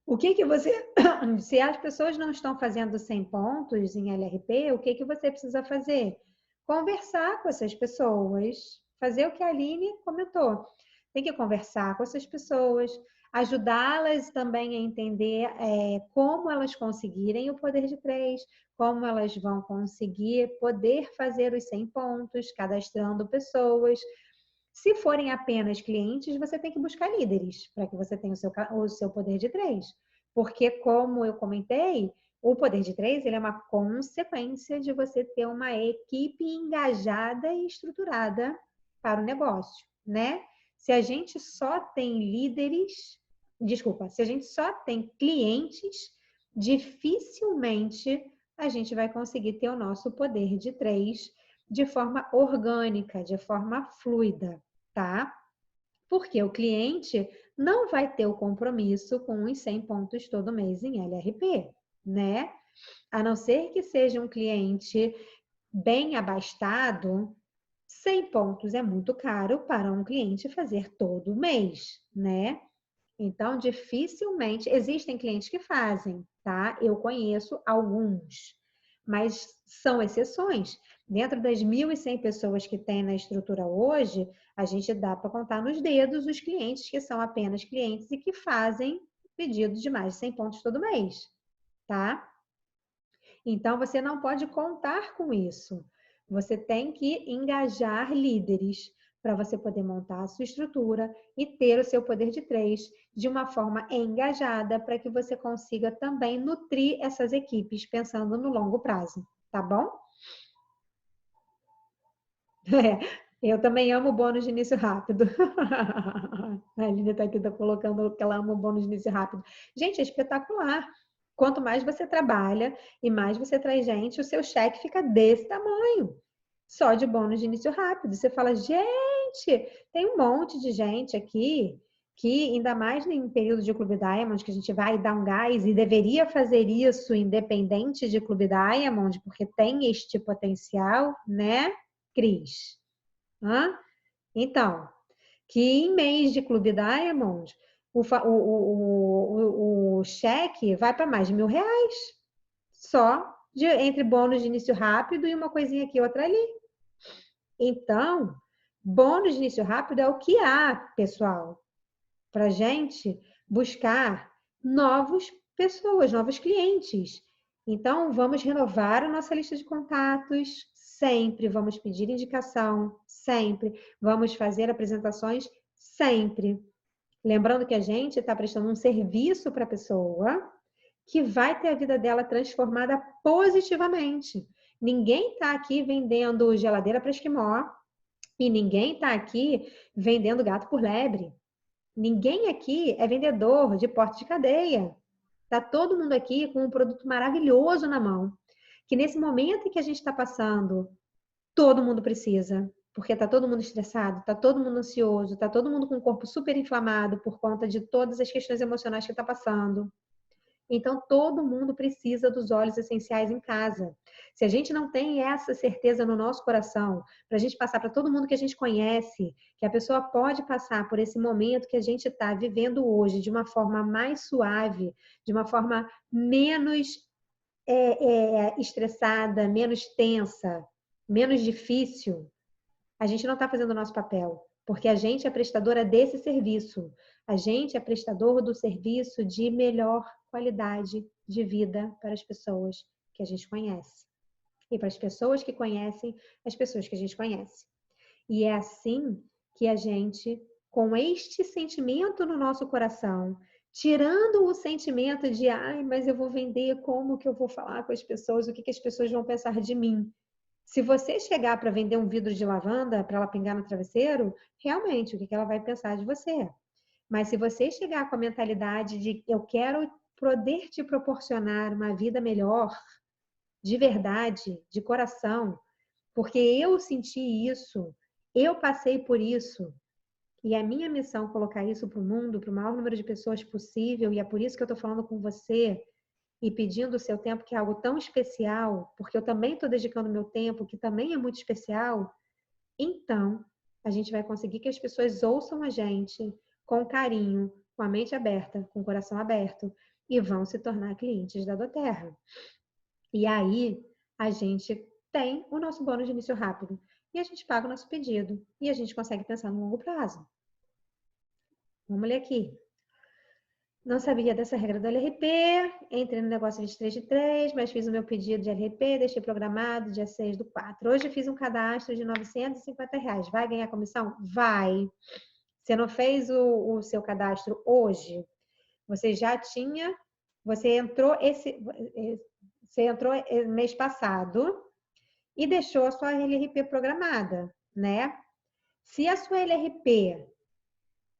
O que você... Se as pessoas não estão fazendo 100 pontos em LRP, o que você precisa fazer? Conversar com essas pessoas, fazer o que a Aline comentou. Tem que conversar com essas pessoas, ajudá-las também a entender como elas conseguirem o poder de 3, como elas vão conseguir poder fazer os 100 pontos, cadastrando pessoas. Se forem apenas clientes, você tem que buscar líderes para que você tenha o seu poder de 3. Porque, como eu comentei, o poder de 3 ele é uma consequência de você ter uma equipe engajada e estruturada para o negócio, né? Se a gente só tem se a gente só tem clientes, dificilmente a gente vai conseguir ter o nosso poder de 3 de forma orgânica, de forma fluida, tá? Porque o cliente não vai ter o compromisso com os 100 pontos todo mês em LRP, né? A não ser que seja um cliente bem abastado, 100 pontos é muito caro para um cliente fazer todo mês, né? Então, dificilmente... Existem clientes que fazem, tá? Eu conheço alguns, mas são exceções. Dentro das 1.100 pessoas que tem na estrutura hoje, a gente dá para contar nos dedos os clientes que são apenas clientes e que fazem pedidos de mais de 100 pontos todo mês, tá? Então, você não pode contar com isso. Você tem que engajar líderes para você poder montar a sua estrutura e ter o seu poder de 3 de uma forma engajada para que você consiga também nutrir essas equipes pensando no longo prazo, tá bom? Eu também amo bônus de início rápido. A Aline está aqui colocando que ela ama o bônus de início rápido. Gente, é espetacular. Quanto mais você trabalha e mais você traz gente, o seu cheque fica desse tamanho. Só de bônus de início rápido. Você fala, gente, tem um monte de gente aqui que, ainda mais em período de Clube Diamond, que a gente vai dar um gás e deveria fazer isso independente de Clube Diamond, porque tem este potencial, né, Cris? Então, que em mês de Clube Diamond, o cheque vai para mais de R$1.000. Só entre bônus de início rápido e uma coisinha aqui, outra ali. Então, bônus de início rápido é o que há, pessoal, para gente buscar novas pessoas, novos clientes. Então, vamos renovar a nossa lista de contatos sempre, vamos pedir indicação sempre, vamos fazer apresentações sempre. Lembrando que a gente está prestando um serviço para a pessoa que vai ter a vida dela transformada positivamente. Ninguém está aqui vendendo geladeira para esquimó e ninguém está aqui vendendo gato por lebre. Ninguém aqui é vendedor de porta de cadeia. Está todo mundo aqui com um produto maravilhoso na mão, que nesse momento em que a gente está passando, todo mundo precisa, porque está todo mundo estressado, está todo mundo ansioso, está todo mundo com o corpo super inflamado por conta de todas as questões emocionais que está passando. Então, todo mundo precisa dos óleos essenciais em casa. Se a gente não tem essa certeza no nosso coração, para a gente passar para todo mundo que a gente conhece, que a pessoa pode passar por esse momento que a gente está vivendo hoje de uma forma mais suave, de uma forma menos estressada, menos tensa, menos difícil, a gente não está fazendo o nosso papel. Porque a gente é prestadora desse serviço. A gente é prestador do serviço de melhor qualidade de vida para as pessoas que a gente conhece. E para as pessoas que conhecem as pessoas que a gente conhece. E é assim que a gente, com este sentimento no nosso coração, tirando o sentimento de, ai, mas eu vou vender, como que eu vou falar com as pessoas, o que as pessoas vão pensar de mim? Se você chegar para vender um vidro de lavanda para ela pingar no travesseiro, realmente, o que ela vai pensar de você? Mas se você chegar com a mentalidade de eu quero poder te proporcionar uma vida melhor, de verdade, de coração, porque eu senti isso, eu passei por isso, e é minha missão colocar isso para o mundo, para o maior número de pessoas possível, e é por isso que eu estou falando com você, e pedindo o seu tempo, que é algo tão especial, porque eu também estou dedicando meu tempo, que também é muito especial, então a gente vai conseguir que as pessoas ouçam a gente com carinho, com a mente aberta, com o coração aberto, e vão se tornar clientes da doTERRA. E aí a gente tem o nosso bônus de início rápido, e a gente paga o nosso pedido, e a gente consegue pensar no longo prazo. Vamos ler aqui. Não sabia dessa regra do LRP, entrei no negócio 23 de 3, mas fiz o meu pedido de LRP, deixei programado dia 6/4. Hoje fiz um cadastro de R$950. Vai ganhar comissão? Vai. Você não fez o seu cadastro hoje? Você já tinha, você entrou mês passado e deixou a sua LRP programada, né? Se a sua LRP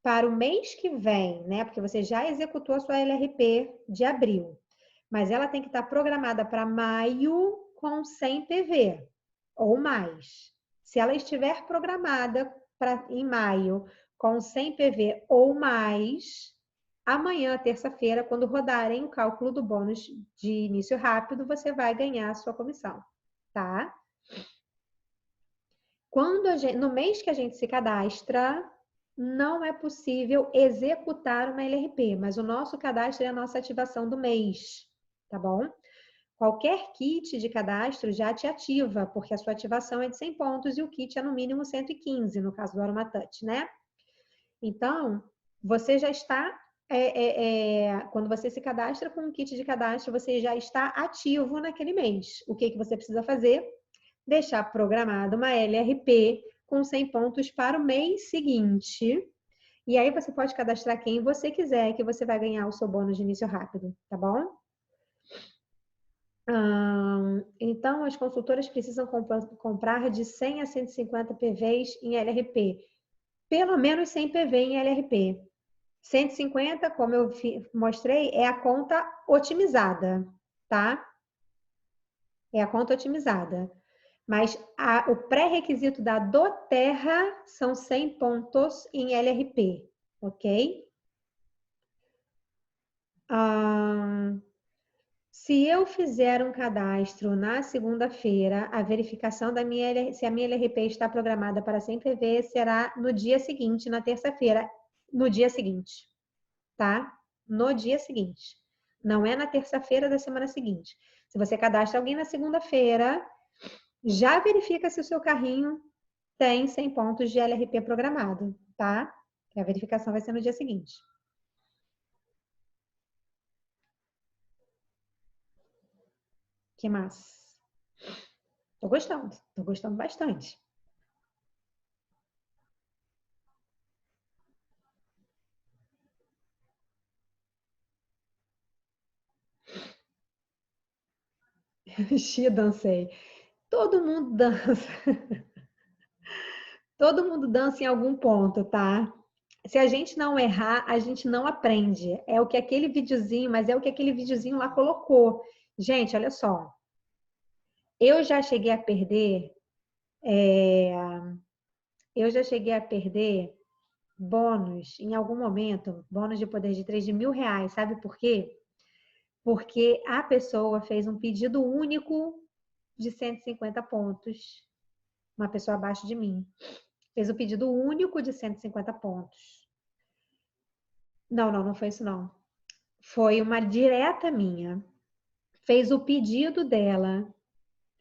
para o mês que vem, né? Porque você já executou a sua LRP de abril, mas ela tem que estar programada para maio com 100 PV ou mais. Se ela estiver programada em maio com 100 PV ou mais, amanhã, terça-feira, quando rodarem o cálculo do bônus de início rápido, você vai ganhar a sua comissão, tá? No mês que a gente se cadastra, não é possível executar uma LRP, mas o nosso cadastro é a nossa ativação do mês, tá bom? Qualquer kit de cadastro já te ativa, porque a sua ativação é de 100 pontos e o kit é no mínimo 115, no caso do AromaTouch, né? Então, você já está quando você se cadastra com um kit de cadastro, você já está ativo naquele mês. O que você precisa fazer? Deixar programado uma LRP com 100 pontos para o mês seguinte. E aí você pode cadastrar quem você quiser, que você vai ganhar o seu bônus de início rápido, tá bom? Então, as consultoras precisam comprar de 100 a 150 PVs em LRP. Pelo menos 100 PV em LRP. 150, como eu mostrei, é a conta otimizada, tá? É a conta otimizada. Mas o pré-requisito da doTERRA são 100 pontos em LRP, ok? Se eu fizer um cadastro na segunda-feira, a verificação se a minha LRP está programada para 100 PV será no dia seguinte, na terça-feira, no dia seguinte, tá? No dia seguinte. Não é na terça-feira da semana seguinte. Se você cadastra alguém na segunda-feira, já verifica se o seu carrinho tem 100 pontos de LRP programado, tá? A verificação vai ser no dia seguinte. Que mais? Tô gostando bastante. Xi, dancei. Todo mundo dança. Todo mundo dança em algum ponto, tá? Se a gente não errar, a gente não aprende. É o que aquele videozinho, mas é o que aquele videozinho lá colocou. Gente, olha só. Eu já cheguei a perder bônus em algum momento, bônus de poder de 3 de R$ 1.000. Sabe por quê? Porque a pessoa fez um pedido único de 150 pontos. Uma pessoa abaixo de mim. Fez o pedido único de 150 pontos. Não foi isso não. Foi uma direta minha. Fez o pedido dela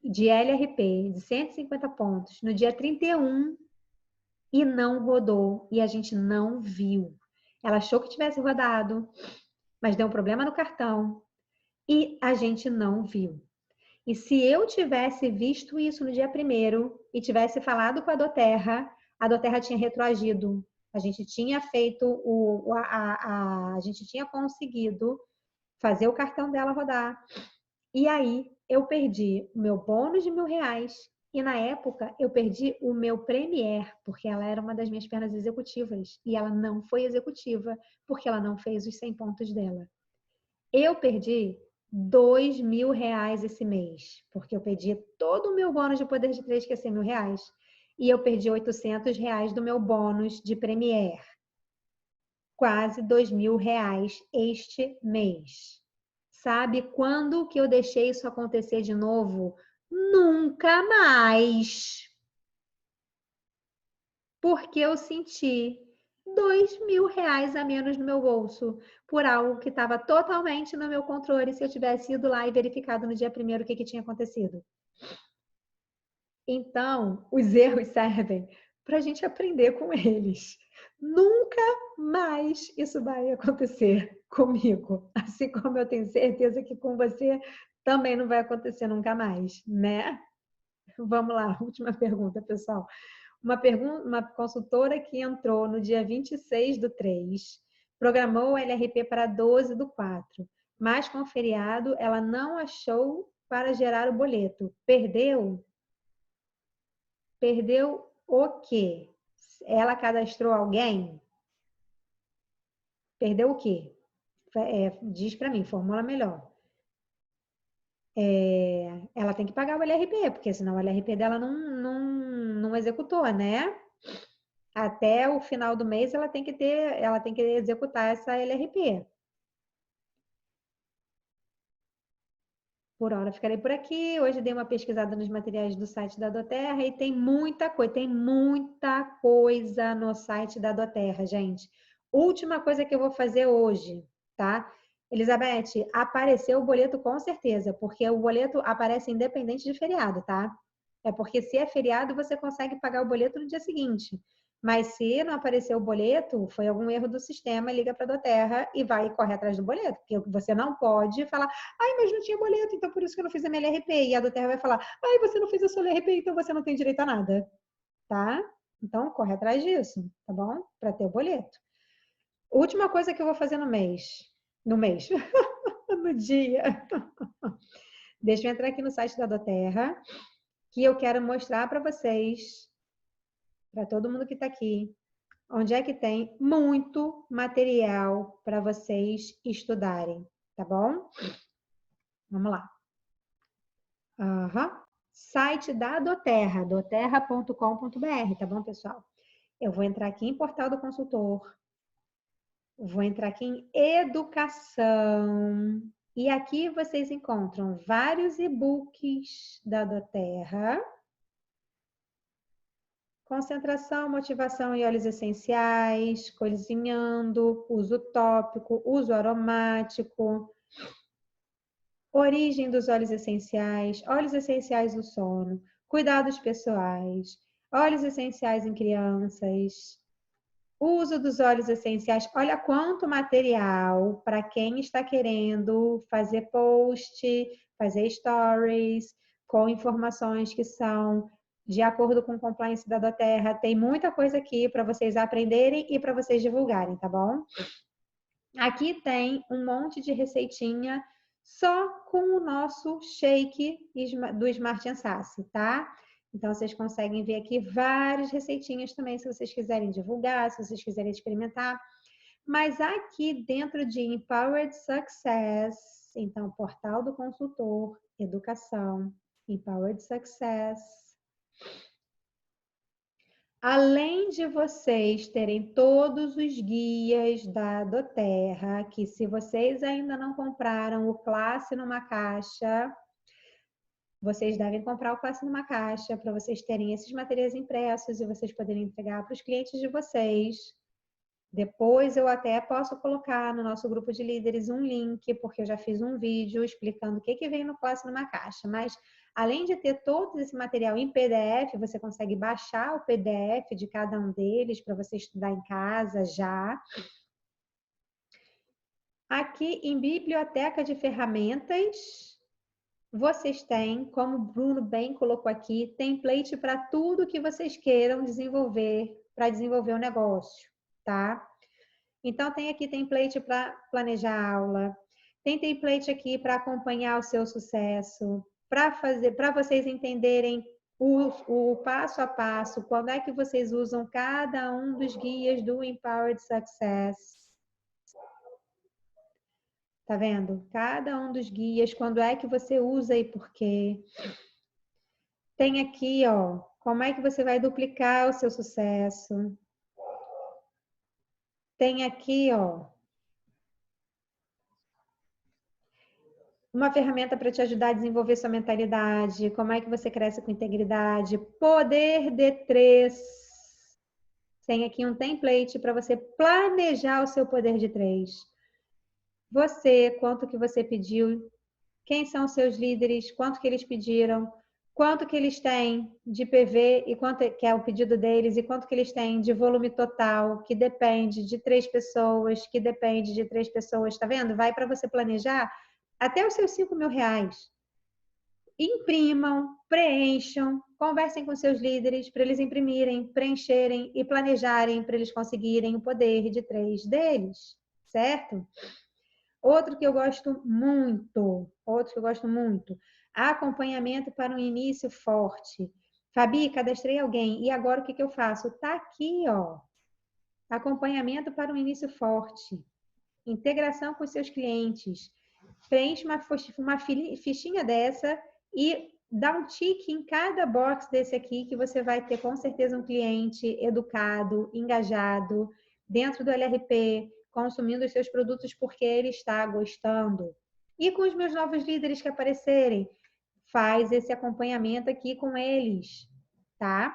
de LRP de 150 pontos no dia 31 e não rodou. E a gente não viu. Ela achou que tivesse rodado, mas deu um problema no cartão e a gente não viu. E se eu tivesse visto isso no dia 1º e tivesse falado com a doTERRA tinha retroagido. A gente tinha feito a gente tinha conseguido fazer o cartão dela rodar. E aí eu perdi o meu bônus de R$ 1.000 e na época eu perdi o meu Premier, porque ela era uma das minhas pernas executivas e ela não foi executiva porque ela não fez os 100 pontos dela. Eu perdi R$ 2.000 esse mês, porque eu perdi todo o meu bônus de poder de 3, que é R$ 100.000, e eu perdi R$ 800 do meu bônus de Premier. Quase R$ 2.000 este mês. Sabe quando que eu deixei isso acontecer de novo? Nunca mais. Porque eu senti R$ 2.000 a menos no meu bolso por algo que estava totalmente no meu controle se eu tivesse ido lá e verificado no dia 1º o que tinha acontecido. Então, os erros servem para a gente aprender com eles. Nunca mais isso vai acontecer comigo. Assim como eu tenho certeza que com você também não vai acontecer nunca mais, né? Vamos lá, última pergunta, pessoal. Uma consultora que entrou no dia 26/3, programou o LRP para 12/4, mas com o feriado ela não achou para gerar o boleto. Perdeu? Perdeu o quê? Ela cadastrou alguém? Perdeu o quê? Diz para mim, formula melhor. Ela tem que pagar o LRP, porque senão o LRP dela não executou, né? Até o final do mês ela tem que executar essa LRP. Por hora ficarei por aqui. Hoje dei uma pesquisada nos materiais do site da doTERRA e tem muita coisa no site da doTERRA, gente. Última coisa que eu vou fazer hoje, tá? Elizabeth, apareceu o boleto com certeza, porque o boleto aparece independente de feriado, tá? É porque se é feriado, você consegue pagar o boleto no dia seguinte. Mas se não aparecer o boleto, foi algum erro do sistema, liga para a Doterra e vai correr atrás do boleto. Porque você não pode falar, ai, mas não tinha boleto, então por isso que eu não fiz a minha LRP. E a Doterra vai falar, ai, você não fez a sua LRP, então você não tem direito a nada. Tá? Então, corre atrás disso, tá bom? Para ter o boleto. Última coisa que eu vou fazer no mês. No mês. No dia. Deixa eu entrar aqui no site da Doterra, que eu quero mostrar para vocês, para todo mundo que está aqui, onde é que tem muito material para vocês estudarem, tá bom? Vamos lá. Site da Doterra, doterra.com.br, tá bom, pessoal? Eu vou entrar aqui em Portal do Consultor, vou entrar aqui em Educação, e aqui vocês encontram vários e-books da Doterra. Concentração, motivação e óleos essenciais, cozinhando, uso tópico, uso aromático, origem dos óleos essenciais do sono, cuidados pessoais, óleos essenciais em crianças, uso dos óleos essenciais. Olha quanto material para quem está querendo fazer post, fazer stories, com informações que são de acordo com o compliance da Doterra. Tem muita coisa aqui para vocês aprenderem e para vocês divulgarem, tá bom? Aqui tem um monte de receitinha só com o nosso shake do Smart Sasse, tá? Então, vocês conseguem ver aqui várias receitinhas também, se vocês quiserem divulgar, se vocês quiserem experimentar. Mas aqui dentro de Empowered Success, então, Portal do Consultor, Educação, Empowered Success. Além de vocês terem todos os guias da Doterra, que se vocês ainda não compraram o Classe numa Caixa, vocês devem comprar o Classe numa Caixa para vocês terem esses materiais impressos e vocês poderem entregar para os clientes de vocês. Depois eu até posso colocar no nosso grupo de líderes um link, porque eu já fiz um vídeo explicando o que vem no Classe numa Caixa. Mas além de ter todo esse material em PDF, você consegue baixar o PDF de cada um deles para você estudar em casa já. Aqui em Biblioteca de Ferramentas, vocês têm, como o Bruno bem colocou aqui, template para tudo que vocês queiram desenvolver, para desenvolver o negócio, tá? Então, tem aqui template para planejar a aula, tem template aqui para acompanhar o seu sucesso, para vocês entenderem o passo a passo, quando é que vocês usam cada um dos guias do Empowered Success. Tá vendo? Cada um dos guias, quando é que você usa e por quê. Tem aqui, ó, como é que você vai duplicar o seu sucesso. Tem aqui, ó, uma ferramenta para te ajudar a desenvolver sua mentalidade, como é que você cresce com integridade, poder D3. Tem aqui um template para você planejar o seu poder de 3. Você, quanto que você pediu, quem são os seus líderes, quanto que eles pediram, quanto que eles têm de PV e quanto que é o pedido deles e quanto que eles têm de volume total, que depende de 3 pessoas, que depende de 3 pessoas, tá vendo? Vai para você planejar até os seus R$5.000. Imprimam, preencham, conversem com seus líderes para eles imprimirem, preencherem e planejarem para eles conseguirem o poder de 3 deles, certo? Outro que eu gosto muito, acompanhamento para um início forte. Fabi, cadastrei alguém, e agora o que eu faço? Tá aqui, ó, acompanhamento para um início forte, integração com seus clientes. Preenche uma fichinha dessa e dá um tique em cada box desse aqui, que você vai ter com certeza um cliente educado, engajado, dentro do LRP, consumindo os seus produtos porque ele está gostando. E com os meus novos líderes que aparecerem, faz esse acompanhamento aqui com eles, tá?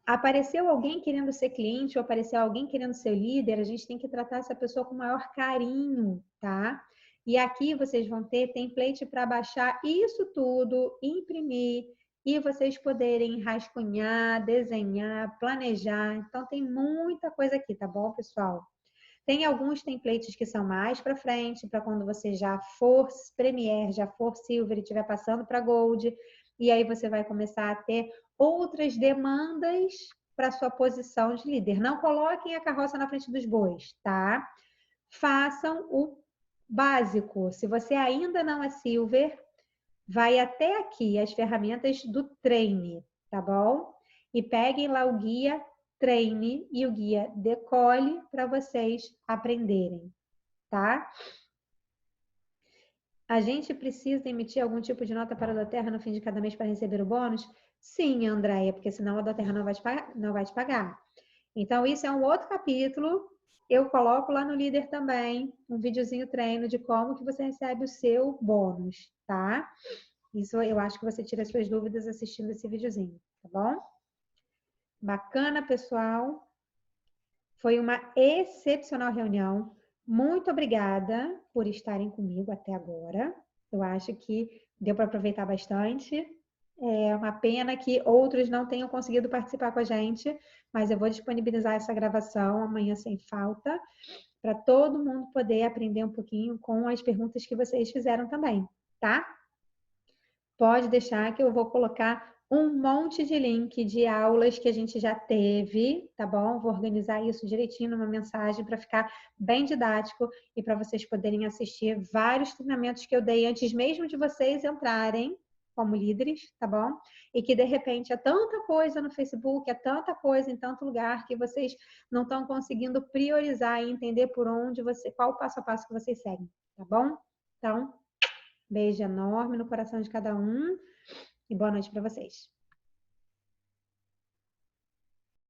Apareceu alguém querendo ser cliente ou apareceu alguém querendo ser líder, a gente tem que tratar essa pessoa com o maior carinho, tá? E aqui vocês vão ter template para baixar isso tudo, imprimir e vocês poderem rascunhar, desenhar, planejar. Então, tem muita coisa aqui, tá bom, pessoal? Tem alguns templates que são mais para frente, para quando você já for Premier, já for Silver e estiver passando para Gold, e aí você vai começar a ter outras demandas para sua posição de líder. Não coloquem a carroça na frente dos bois, tá? Façam o básico. Se você ainda não é Silver, vai até aqui as ferramentas do Treine, tá bom? E peguem lá o guia Treine e o guia Decole para vocês aprenderem, tá? A gente precisa emitir algum tipo de nota para a Doterra no fim de cada mês para receber o bônus? Sim, Andréia, porque senão a Doterra não vai te pagar. Então, isso é um outro capítulo. Eu coloco lá no líder também um videozinho treino de como que você recebe o seu bônus, tá? Isso eu acho que você tira as suas dúvidas assistindo esse videozinho, tá bom? Bacana, pessoal. Foi uma excepcional reunião. Muito obrigada por estarem comigo até agora. Eu acho que deu para aproveitar bastante. É uma pena que outros não tenham conseguido participar com a gente, mas eu vou disponibilizar essa gravação amanhã sem falta, para todo mundo poder aprender um pouquinho com as perguntas que vocês fizeram também, tá? Pode deixar que eu vou colocar um monte de link de aulas que a gente já teve, tá bom? Vou organizar isso direitinho numa mensagem para ficar bem didático e para vocês poderem assistir vários treinamentos que eu dei antes mesmo de vocês entrarem como líderes, tá bom? E que de repente é tanta coisa no Facebook, é tanta coisa em tanto lugar que vocês não estão conseguindo priorizar e entender por onde qual o passo a passo que vocês seguem, tá bom? Então, beijo enorme no coração de cada um e boa noite para vocês.